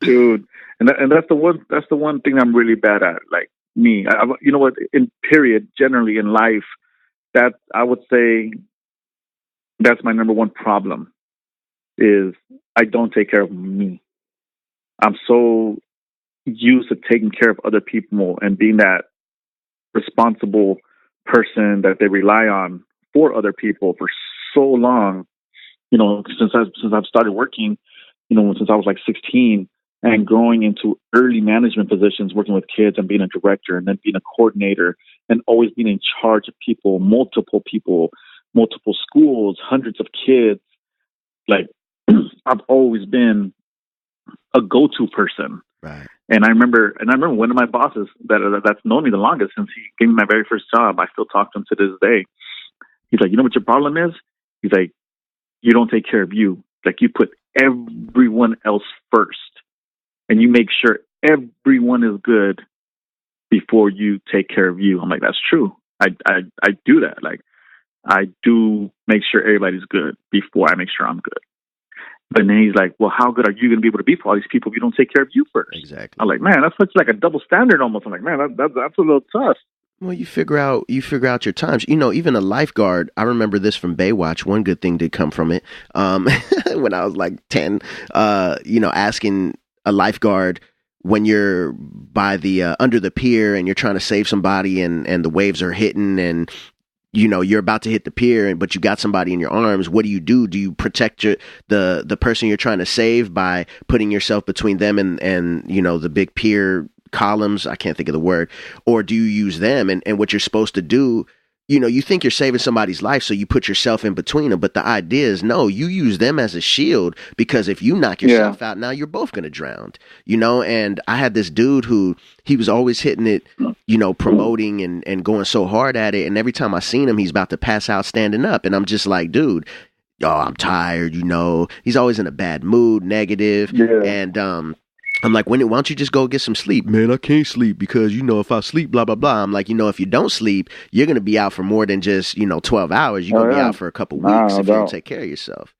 Dude. And that's the one thing I'm really bad at. Like me, you know what? Generally in life, that I would say that's my number one problem. Is I don't take care of me. I'm so used to taking care of other people and being that responsible person that they rely on for other people for so long. Since I've started working, since I was like 16. And growing into early management positions, working with kids and being a director and then being a coordinator and always being in charge of multiple people, multiple schools, hundreds of kids. Like, I've always been a go-to person. Right. And I remember one of my bosses that's known me the longest since he gave me my very first job. I still talk to him to this day. He's like, you know what your problem is? He's like, you don't take care of you. Like, you put everyone else first. And you make sure everyone is good before you take care of you. I'm like, that's true. I do that. Like, I do make sure everybody's good before I make sure I'm good. But then he's like, well, how good are you going to be able to be for all these people if you don't take care of you first? Exactly. I'm like, man, that's such like a double standard almost. I'm like, man, that's a little tough. Well, you figure out your times. Even a lifeguard, I remember this from Baywatch. One good thing did come from it. When I was like 10, asking a lifeguard when you're by the under the pier and you're trying to save somebody and the waves are hitting and you're about to hit the pier but you got somebody in your arms. What do? Do you protect the person you're trying to save by putting yourself between them and the big pier columns? I can't think of the word. Or do you use them? And what you're supposed to do, you think you're saving somebody's life, so you put yourself in between them. But the idea is, no, you use them as a shield, because if you knock yourself out, now you're both going to drown, And I had this dude who, he was always hitting it, promoting and going so hard at it. And every time I seen him, he's about to pass out standing up. And I'm just like, dude, I'm tired, He's always in a bad mood, negative. Yeah. And, I'm like, why don't you just go get some sleep? Man, I can't sleep because, if I sleep, blah, blah, blah. I'm like, if you don't sleep, you're going to be out for more than just, 12 hours. You're going to be out for a couple weeks if you don't take care of yourself.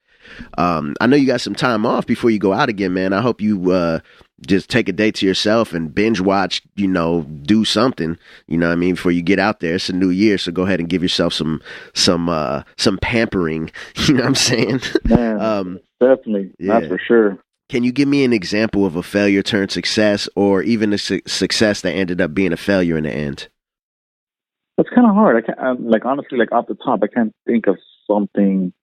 I know you got some time off before you go out again, man. I hope you just take a day to yourself and binge watch, do something, before you get out there. It's a new year, so go ahead and give yourself some pampering, you know what I'm saying? Man, definitely. Yeah. That's for sure. Can you give me an example of a failure turned success, or even a success that ended up being a failure in the end? It's kind of hard. I can't, honestly, off the top, I can't think of something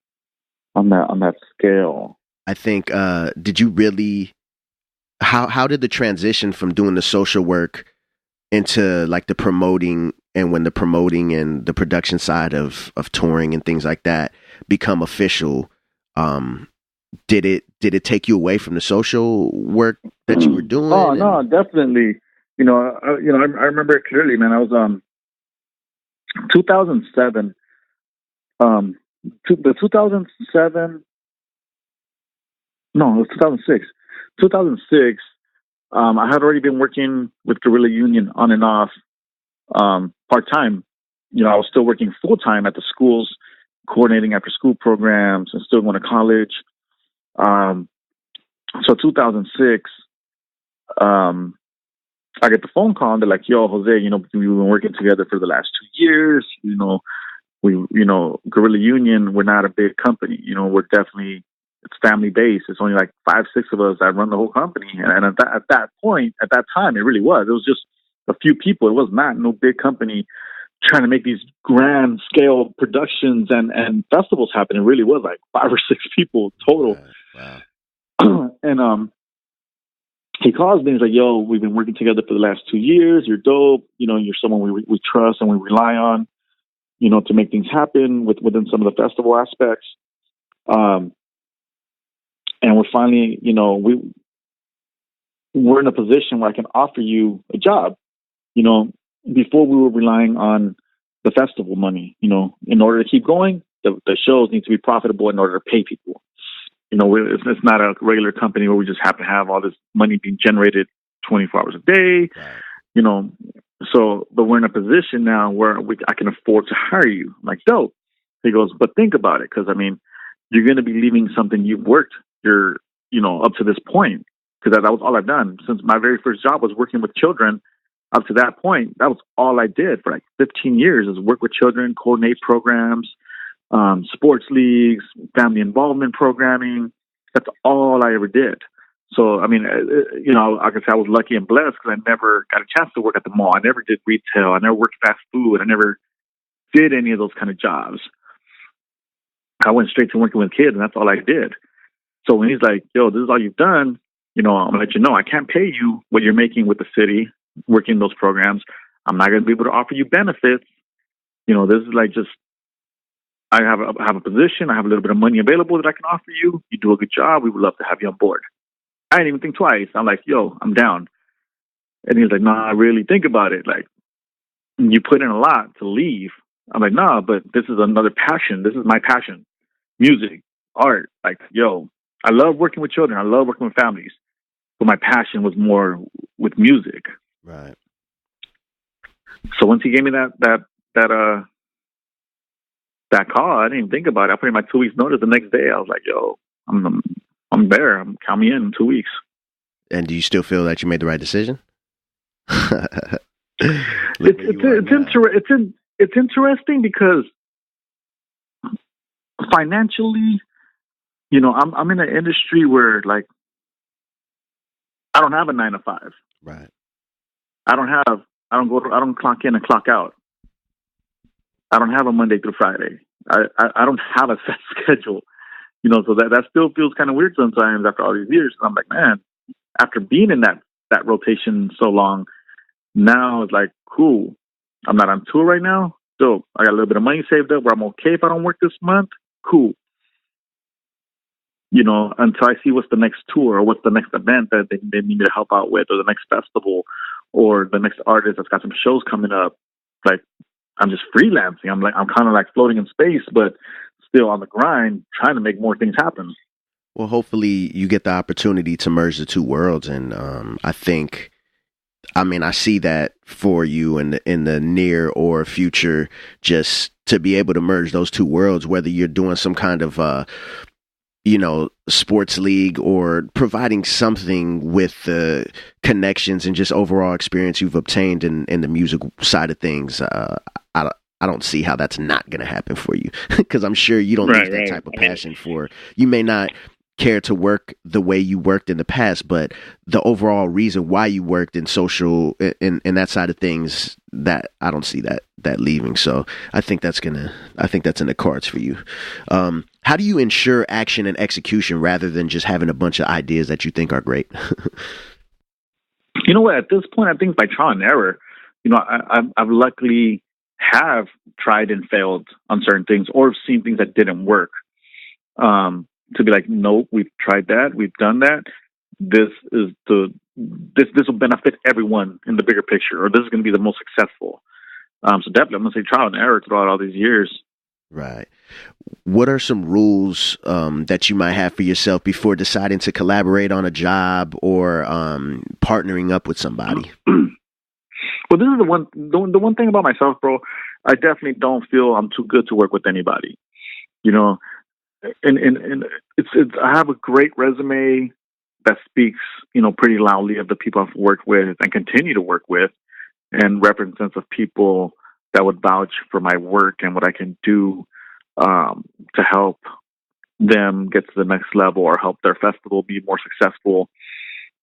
on that scale. I think, did you really, how did the transition from doing the social work into like the promoting, and when the promoting and the production side of touring and things like that become official, did it take you away from the social work that you were doing? Oh, no, definitely. I remember it clearly, man. I was 2007. The 2007. No, it was 2006. 2006. I had already been working with Guerrilla Union on and off, part time. I was still working full time at the schools, coordinating after school programs, and still going to college. So 2006, I get the phone call and they're like, yo, Jose, we've been working together for the last 2 years. Guerrilla Union, we're not a big company. We're definitely, it's family based. It's only like 5, 6 of us that run the whole company. And at that point, at that time, it really was. It was just a few people. It was not no big company trying to make these grand scale productions and festivals happen. It really was like 5 or 6 people total. Wow. And he calls me and he's like, "Yo, we've been working together for the last 2 years. You're dope. You're someone we trust and we rely on, to make things happen within some of the festival aspects." And we're finally, we're in a position where I can offer you a job. Before we were relying on the festival money, in order to keep going, the shows need to be profitable in order to pay people. It's not a regular company where we just happen to have all this money being generated 24 hours a day, Right. But we're in a position now where I can afford to hire you. I'm like, dope. He goes, but think about it. Cause you're going to be leaving something you've worked up to this point. Cause that was all I've done since my very first job was working with children. Up to that point, that was all I did for like 15 years is work with children, coordinate programs, sports leagues, family involvement programming. That's all I ever did. So, like I said, I was lucky and blessed because I never got a chance to work at the mall. I never did retail. I never worked fast food. I never did any of those kind of jobs. I went straight to working with kids, and that's all I did. So when he's like, "Yo, this is all you've done," I'm going to let you know, I can't pay you what you're making with the city working those programs. I'm not going to be able to offer you benefits. This is like just, I have a position. I have a little bit of money available that I can offer you. You do a good job. We would love to have you on board. I didn't even think twice. I'm like, "Yo, I'm down." And he's like, "Nah, really think about it. Like, you put in a lot to leave." I'm like, "Nah, but this is another passion. This is my passion. Music, art. Like, yo, I love working with children. I love working with families. But my passion was more with music." Right. So once he gave me that call, I didn't even think about it. I put in my 2 weeks notice the next day. I was like, "Yo, I'm there. Count me in 2 weeks." And do you still feel that you made the right decision? It's interesting because financially, I'm in an industry where like I don't have a 9 to 5. Right. I don't clock in and clock out. I don't have a Monday through Friday. I don't have a set schedule. So that still feels kind of weird sometimes after all these years. And I'm like, man, after being in that rotation so long, now it's like, cool. I'm not on tour right now. So I got a little bit of money saved up where I'm okay if I don't work this month. Cool. Until I see what's the next tour or what's the next event that they need me to help out with, or the next festival, or the next artist that's got some shows coming up. Like, I'm just freelancing. I'm kind of like floating in space, but still on the grind, trying to make more things happen. Well, hopefully you get the opportunity to merge the two worlds. And I see that for you in the near or future, just to be able to merge those two worlds, whether you're doing some kind of sports league or providing something with the connections and just overall experience you've obtained in the music side of things. I don't see how that's not going to happen for you, because I'm sure you don't lose that type of passion for, you may not care to work the way you worked in the past, but the overall reason why you worked in social in that side of things, that I don't see that leaving. So I think that's in the cards for you. How do you ensure action and execution rather than just having a bunch of ideas that you think are great? You know what? At this point, I think by trial and error, I've luckily have tried and failed on certain things, or seen things that didn't work. To be like, nope, we've tried that, we've done that. This will benefit everyone in the bigger picture, or this is going to be the most successful. So definitely, I'm going to say trial and error throughout all these years. Right. What are some rules that you might have for yourself before deciding to collaborate on a job or partnering up with somebody? Well, this is the one thing about myself, bro. I definitely don't feel I'm too good to work with anybody. And it's I have a great resume that speaks, pretty loudly of the people I've worked with and continue to work with, and represents of people that would vouch for my work and what I can do to help them get to the next level or help their festival be more successful.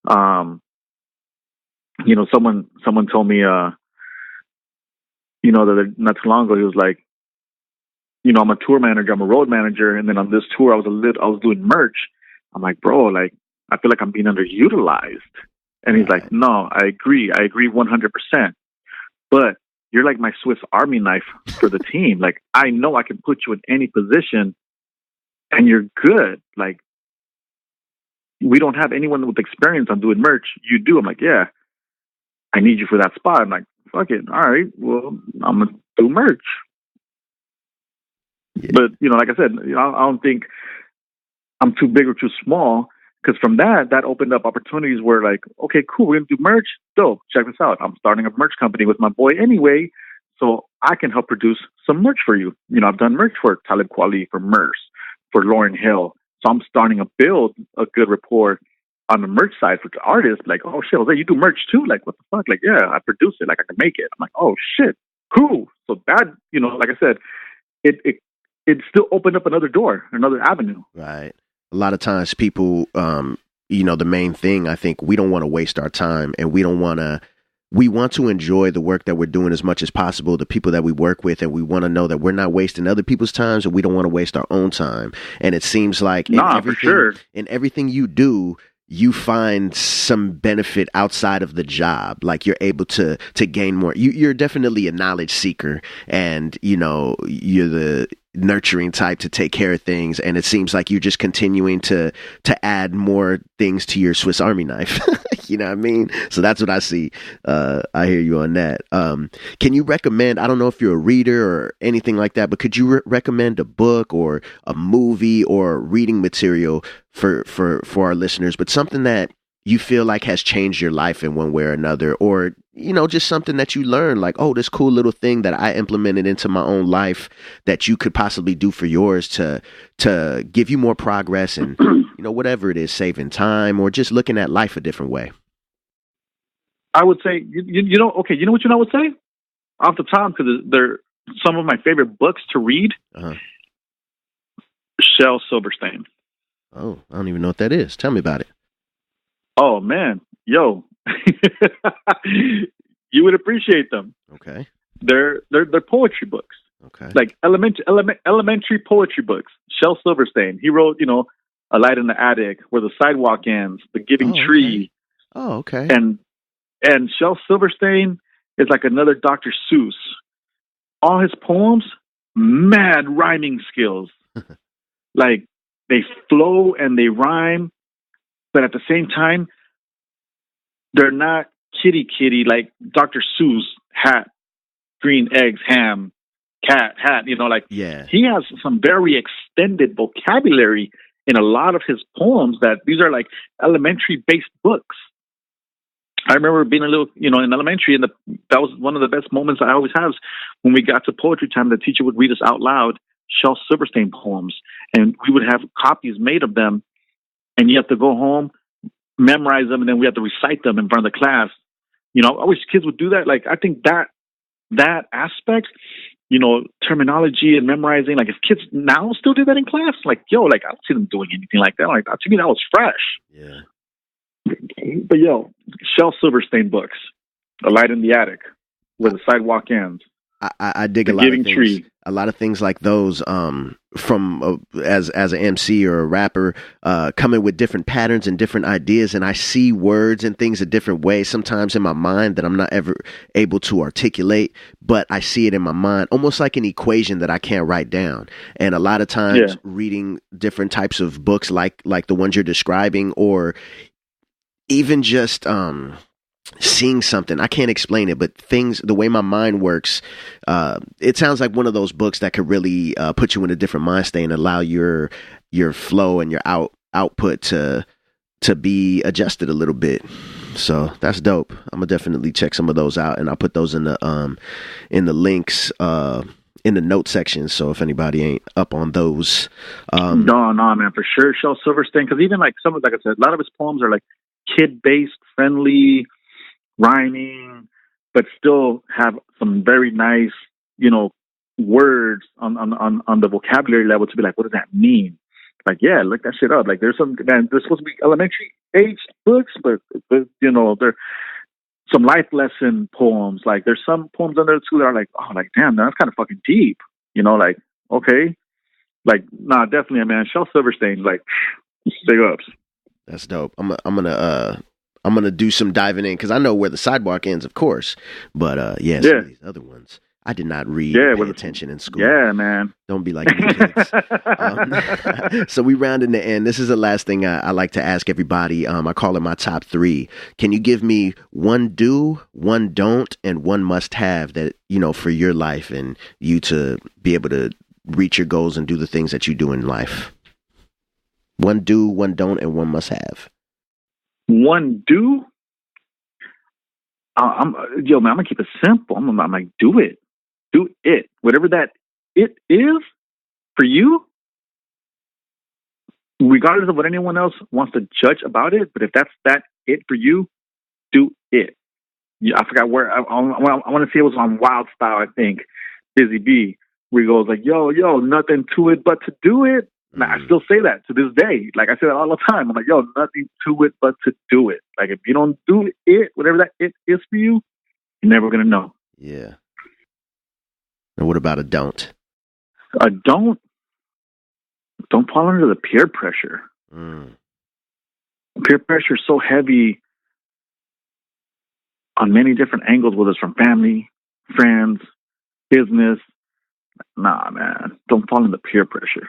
Someone told me, that not too long ago, he was like, I'm a tour manager, I'm a road manager, and then on this tour, I was doing merch. I'm like, bro, like, I feel like I'm being underutilized. And he's like, no, I agree 100%. But you're like my Swiss Army knife for the team. Like, I know I can put you in any position, and you're good. Like, we don't have anyone with experience on doing merch. You do. I'm like, yeah, I need you for that spot. I'm like, fuck it. All right, well, I'm going to do merch. Yeah. But, like I said, I don't think I'm too big or too small, because from that opened up opportunities where, like, okay, cool, we're going to do merch. Dope. Check this out. I'm starting a merch company with my boy anyway, so I can help produce some merch for you. I've done merch for KAHLEE, for Merce, for Lauryn Hill. So I'm starting to build a good rapport on the merch side for the artists. Like, oh, shit, Jose, you do merch too? Like, what the fuck? Like, yeah, I produce it. Like, I can make it. I'm like, oh, shit, cool. So that, like I said, it still opened up another door, another avenue. Right. A lot of times people, the main thing, I think, we don't want to waste our time, and we want to enjoy the work that we're doing as much as possible, the people that we work with, and we want to know that we're not wasting other people's times, and we don't want to waste our own time. And it seems like in everything you do, you find some benefit outside of the job. Like, you're able to gain more. You're definitely a knowledge seeker, and you're the nurturing type to take care of things, and it seems like you're just continuing to add more things to your Swiss Army knife. You know what I mean? So that's what I see. I hear you on that. Can you recommend, I don't know if you're a reader or anything like that, but could you recommend a book or a movie or reading material for our listeners, but something that you feel like has changed your life in one way or another, or, just something that you learned, like, oh, this cool little thing that I implemented into my own life that you could possibly do for yours to give you more progress and, whatever it is, saving time or just looking at life a different way? I would say, you know what I would say? Off the top, because they're some of my favorite books to read. Shel Silverstein. Oh, I don't even know what that is. Tell me about it. Oh, man. Yo. You would appreciate them. Okay. They're poetry books. Okay. Like elementary poetry books. Shel Silverstein. He wrote, A Light in the Attic, Where the Sidewalk Ends, The Giving Tree. Oh, okay. And Shel Silverstein is like another Dr. Seuss. All his poems, mad rhyming skills. Like, they flow and they rhyme, but at the same time, they're not kitty like Dr. Seuss, hat, green eggs, ham, cat, hat, yeah. He has some very extended vocabulary in a lot of his poems that these are like elementary based books. I remember being a little, in elementary, and that was one of the best moments I always have when we got to poetry time. The teacher would read us out loud Shel Silverstein poems, and we would have copies made of them, and you have to go home, memorize them, and then we have to recite them in front of the class. I wish kids would do that. Like, I think that aspect, terminology and memorizing, like, if kids now still do that in class, like, I don't see them doing anything like that. Like, to me, that was fresh. Yeah. But Shel Silverstein books, A Light in the Attic, Where the Sidewalk Ends. I dig a lot of things. Tree. A lot of things like those from as an MC or a rapper coming with different patterns and different ideas, and I see words and things a different way sometimes in my mind that I'm not ever able to articulate, but I see it in my mind, almost like an equation that I can't write down. And a lot of times reading different types of books like the ones you're describing, or even just seeing something, I can't explain it, but things, the way my mind works, it sounds like one of those books that could really put you in a different mind state and allow your flow and your output to be adjusted a little bit. So that's dope. I'm gonna definitely check some of those out, and I'll put those in the links in the note section. So if anybody ain't up on those, no, man, for sure. Shel Silverstein, because even like some of, like I said, a lot of his poems are like kid-based, friendly, rhyming, but still have some very nice words on the vocabulary level to be like, what does that mean? Like, yeah, look that shit up. Like, there's supposed to be elementary age books, but there some life lesson poems. Like, there's some poems under too that are like, oh, like, damn, that's kind of fucking deep. Like, okay, like, nah, definitely, man. Shel Silverstein, like, big ups. That's dope. I'm gonna do some diving in because I know where the sidewalk ends, of course. But some of these other ones I did not read or pay attention in school. Yeah, man. Don't be like me kids. So we rounding the end. This is the last thing I like to ask everybody. I call it my top 3. Can you give me one do, one don't, and one must have that, for your life and you to be able to reach your goals and do the things that you do in life? One do, one don't, and one must have. One do? Man, I'm gonna keep it simple. I'm like, do it. Do it. Whatever that it is for you, regardless of what anyone else wants to judge about it. But if that's that it for you, do it. Yeah, I forgot where I want to say it was on Wild Style, I think. Busy Bee, where he goes like, yo, nothing to it but to do it. Now, I still say that to this day. Like, I say that all the time. I'm like, yo, nothing to it but to do it. Like, if you don't do it, whatever that it is for you, you're never going to know. Yeah. And what about a don't? A don't fall under the peer pressure. Peer pressure is so heavy on many different angles, whether it's from family, friends, business. Nah, man, don't fall into peer pressure.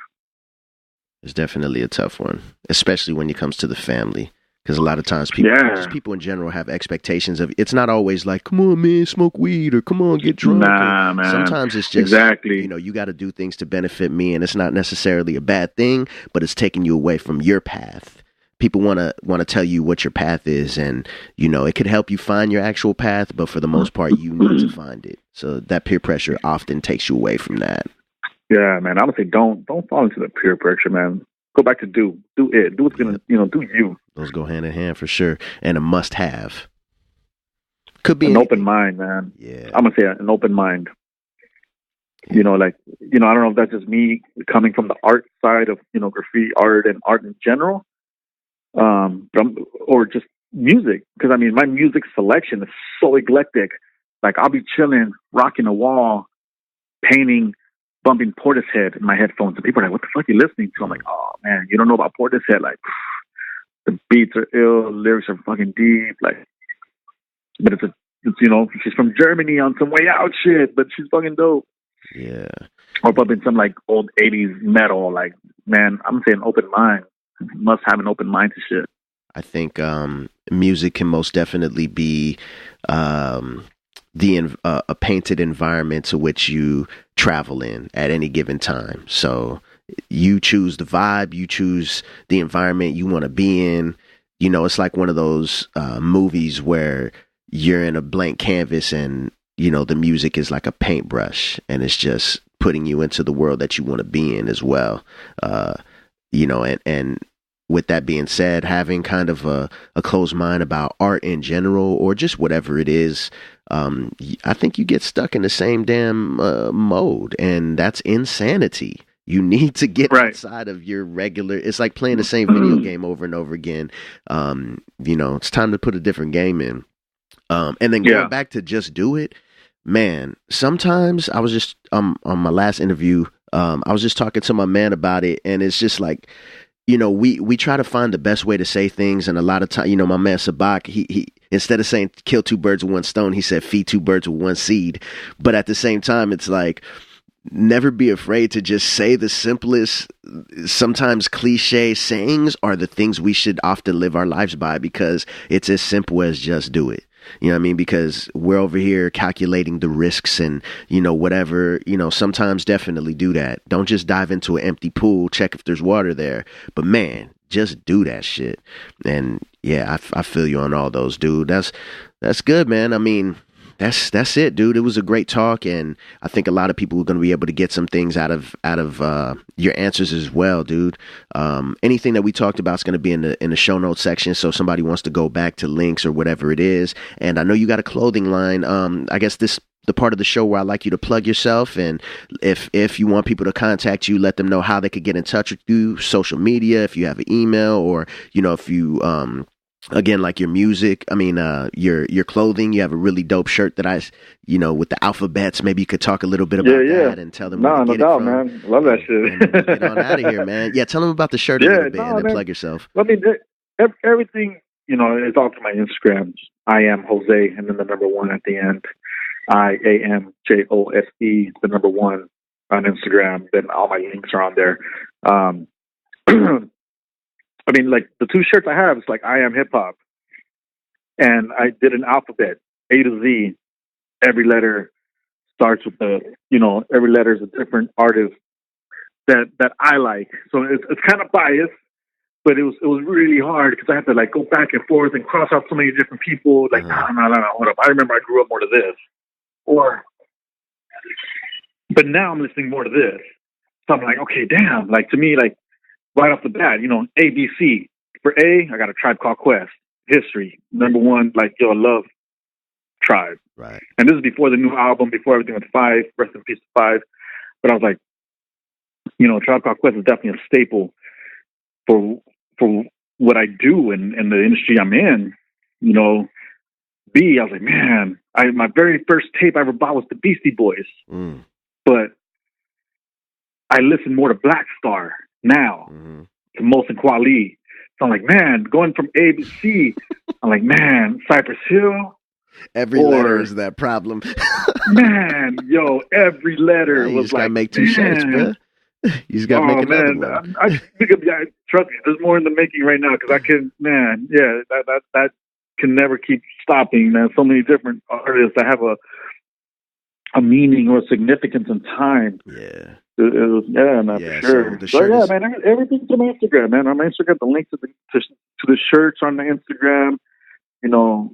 It's definitely a tough one, especially when it comes to the family. Because a lot of times people in general have expectations of, it's not always like, come on, man, smoke weed, or come on, get drunk. Nah, man. Sometimes it's just, you got to do things to benefit me, and it's not necessarily a bad thing, but it's taking you away from your path. People want to tell you what your path is, and, it could help you find your actual path, but for the most part, you need to find it. So that peer pressure often takes you away from that. Yeah, man, I would say don't fall into the peer pressure, man. Go back to do it. Do what's gonna, do you. Those go hand in hand for sure. And a must have. Could be an open mind, man. Yeah. I'm gonna say an open mind. I don't know if that's just me coming from the art side of, graffiti art and art in general. Or just music. Because my music selection is so eclectic. Like, I'll be chilling, rocking a wall, painting, bumping Portishead in my headphones, and people are like, what the fuck are you listening to? I'm like, oh man, you don't know about Portishead. Like, the beats are ill, lyrics are fucking deep. Like, but it's she's from Germany on some way out shit, but she's fucking dope. Yeah. Or bumping some like old 80s metal. Like, man, I'm saying open mind. Must have an open mind to shit. I think music can most definitely be a painted environment to which you travel in at any given time. So you choose the vibe, you choose the environment you want to be in. It's like one of those movies where you're in a blank canvas and, the music is like a paintbrush, and it's just putting you into the world that you want to be in as well. And with that being said, having kind of a closed mind about art in general, or just whatever it is, I think you get stuck in the same damn mode, and that's insanity. You need to get outside of your regular. It's like playing the same video game over and over again. It's time to put a different game in. And then going back to just do it, man. Sometimes I was just on my last interview. I was just talking to my man about it, and it's just like, we try to find the best way to say things, and a lot of time, my man Sabak, he instead of saying kill 2 birds with one stone, he said feed 2 birds with one seed. But at the same time, it's like, never be afraid to just say the simplest, sometimes cliche sayings are the things we should often live our lives by, because it's as simple as just do it. You know what I mean? Because we're over here calculating the risks and, whatever, sometimes definitely do that. Don't just dive into an empty pool, check if there's water there. But man, just do that shit. And yeah, I feel you on all those, dude. That's good, man. That's it, dude. It was a great talk, and I think a lot of people are going to be able to get some things out of your answers as well, dude. Anything that we talked about is going to be in the show notes section, so if somebody wants to go back to links or whatever it is. And I know you got a clothing line. I guess this the part of the show where I like you to plug yourself, and if you want people to contact you, let them know how they could get in touch with you, social media, if you have an email, or if you again, like your music, your clothing. You have a really dope shirt that with the alphabets. Maybe you could talk a little bit about that and tell them where to get it from. Man. Love that shit. And get on out of here, man. Yeah, tell them about the shirt a little bit and then plug yourself. Everything, it's all through my Instagram. I am Jose, and then the number 1 at the end. IAMJOSE, the number 1 on Instagram. Then all my links are on there. Like the 2 shirts I have, it's like I am hip hop, and I did an alphabet A to Z. Every letter starts with every letter is a different artist that I like. So it's kind of biased, but it was really hard because I had to like go back and forth and cross out so many different people. Like, no, hold up. I remember I grew up more to this, but now I'm listening more to this. So I'm like, okay, damn. Like to me, like right off the bat, ABC. For A, I got a Tribe Called Quest. History. Number 1, like, I love Tribe. Right. And this is before the new album, before everything with 5, rest in peace to 5. But I was like, Tribe Called Quest is definitely a staple for what I do and the industry I'm in. B, I was like, man, my very first tape I ever bought was the Beastie Boys. But I listen more to Black Star now, to Molson Kahleagues. So I'm like, man, going from A to C, I'm like, man, Cypress Hill. Every letter is that problem. Man, every letter was like, gotta make 2 shirts, bro. You just gotta make another one. I think trust me, there's more in the making right now because I can, man, yeah, that can never keep stopping, man. So many different artists that have a meaning or significance in time. Yeah. For sure. Man, everything's on my Instagram, man. On my Instagram, the link to the shirts on the Instagram,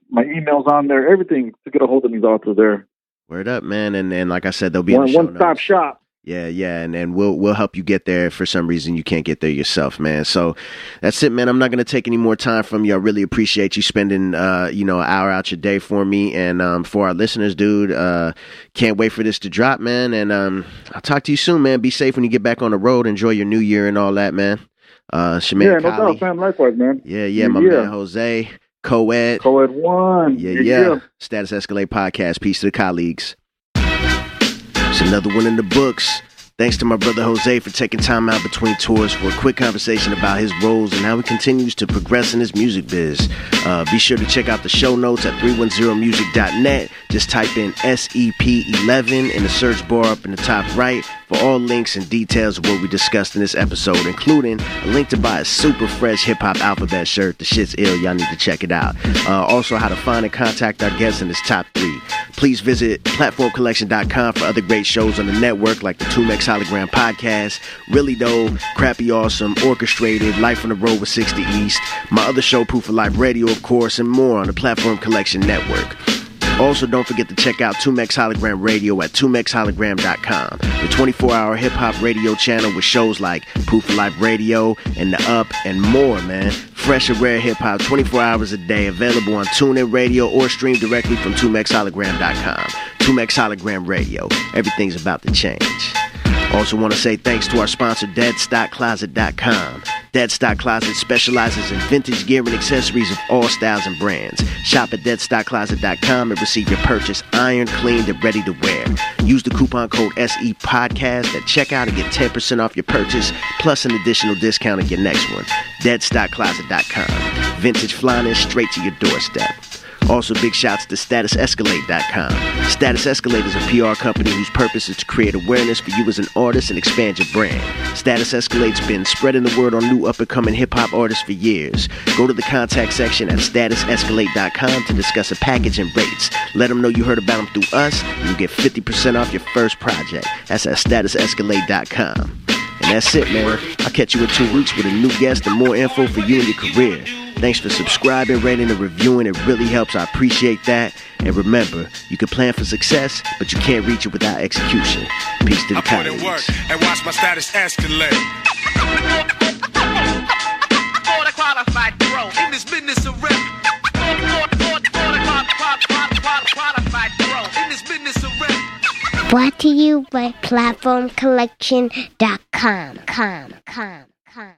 my email's on there, everything to get a hold of me's all through there. Word up, man. And like I said, they'll be in the show one stop shop. Yeah, and we'll help you get there if for some reason you can't get there yourself, man. So that's it, man. I'm not gonna take any more time from you. I really appreciate you spending an hour out your day for me and for our listeners, dude. Can't wait for this to drop, man. And I'll talk to you soon, man. Be safe when you get back on the road. Enjoy your new year and all that, man. No doubt, fam. Likewise, man. Yeah, my man Jose, Co-Ed 1. Yeah. Status Escalate Podcast. Peace to the Kahleagues. It's another one in the books. Thanks to my brother Jose for taking time out between tours for a quick conversation about his roles and how he continues to progress in his music biz. Be sure to check out the show notes at 310music.net. Just type in SEP011 in the search bar up in the top right for all links and details of what we discussed in this episode, including a link to buy a super fresh hip-hop alphabet shirt. The shit's ill. Y'all need to check it out. Also, how to find and contact our guests in this top 3. Please visit platformcollection.com for other great shows on the network like the 2Mex Hologram Podcast, Really Dope, Crappy Awesome, Orchestrated, Life on the Road with 60 East, my other show, Proof of Life Radio, of course, and more on the Platform Collection Network. Also, don't forget to check out 2Mex Hologram Radio at 2mexhologram.com, the 24-hour hip-hop radio channel with shows like Proof of Life Radio and The Up and more, man. Fresh and rare hip-hop 24 hours a day, available on TuneIn Radio or streamed directly from 2mexhologram.com. 2Mex Hologram Radio. Everything's about to change. Also want to say thanks to our sponsor, DeadStockCloset.com. Dead Stock Closet specializes in vintage gear and accessories of all styles and brands. Shop at DeadStockCloset.com and receive your purchase ironed, cleaned, and ready to wear. Use the coupon code SEPodcast at checkout and get 10% off your purchase, plus an additional discount on your next one. DeadStockCloset.com. Vintage flyness straight to your doorstep. Also, big shouts to StatusEscalate.com. Status Escalate is a PR company whose purpose is to create awareness for you as an artist and expand your brand. Status Escalate's been spreading the word on new up-and-coming hip-hop artists for years. Go to the contact section at StatusEscalate.com to discuss a package and rates. Let them know you heard about them through us, and you get 50% off your first project. That's at StatusEscalate.com. And that's it, man. I'll catch you in 2 weeks with a new guest and more info for you and your career. Thanks for subscribing, rating, and reviewing. It really helps. I appreciate that. And remember, you can plan for success, but you can't reach it without execution. Peace to the I put in work and watch my status escalate. For the qualified pro in this business of rap. For the qualified pro in this business of rap. Brought to you by PlatformCollection.com.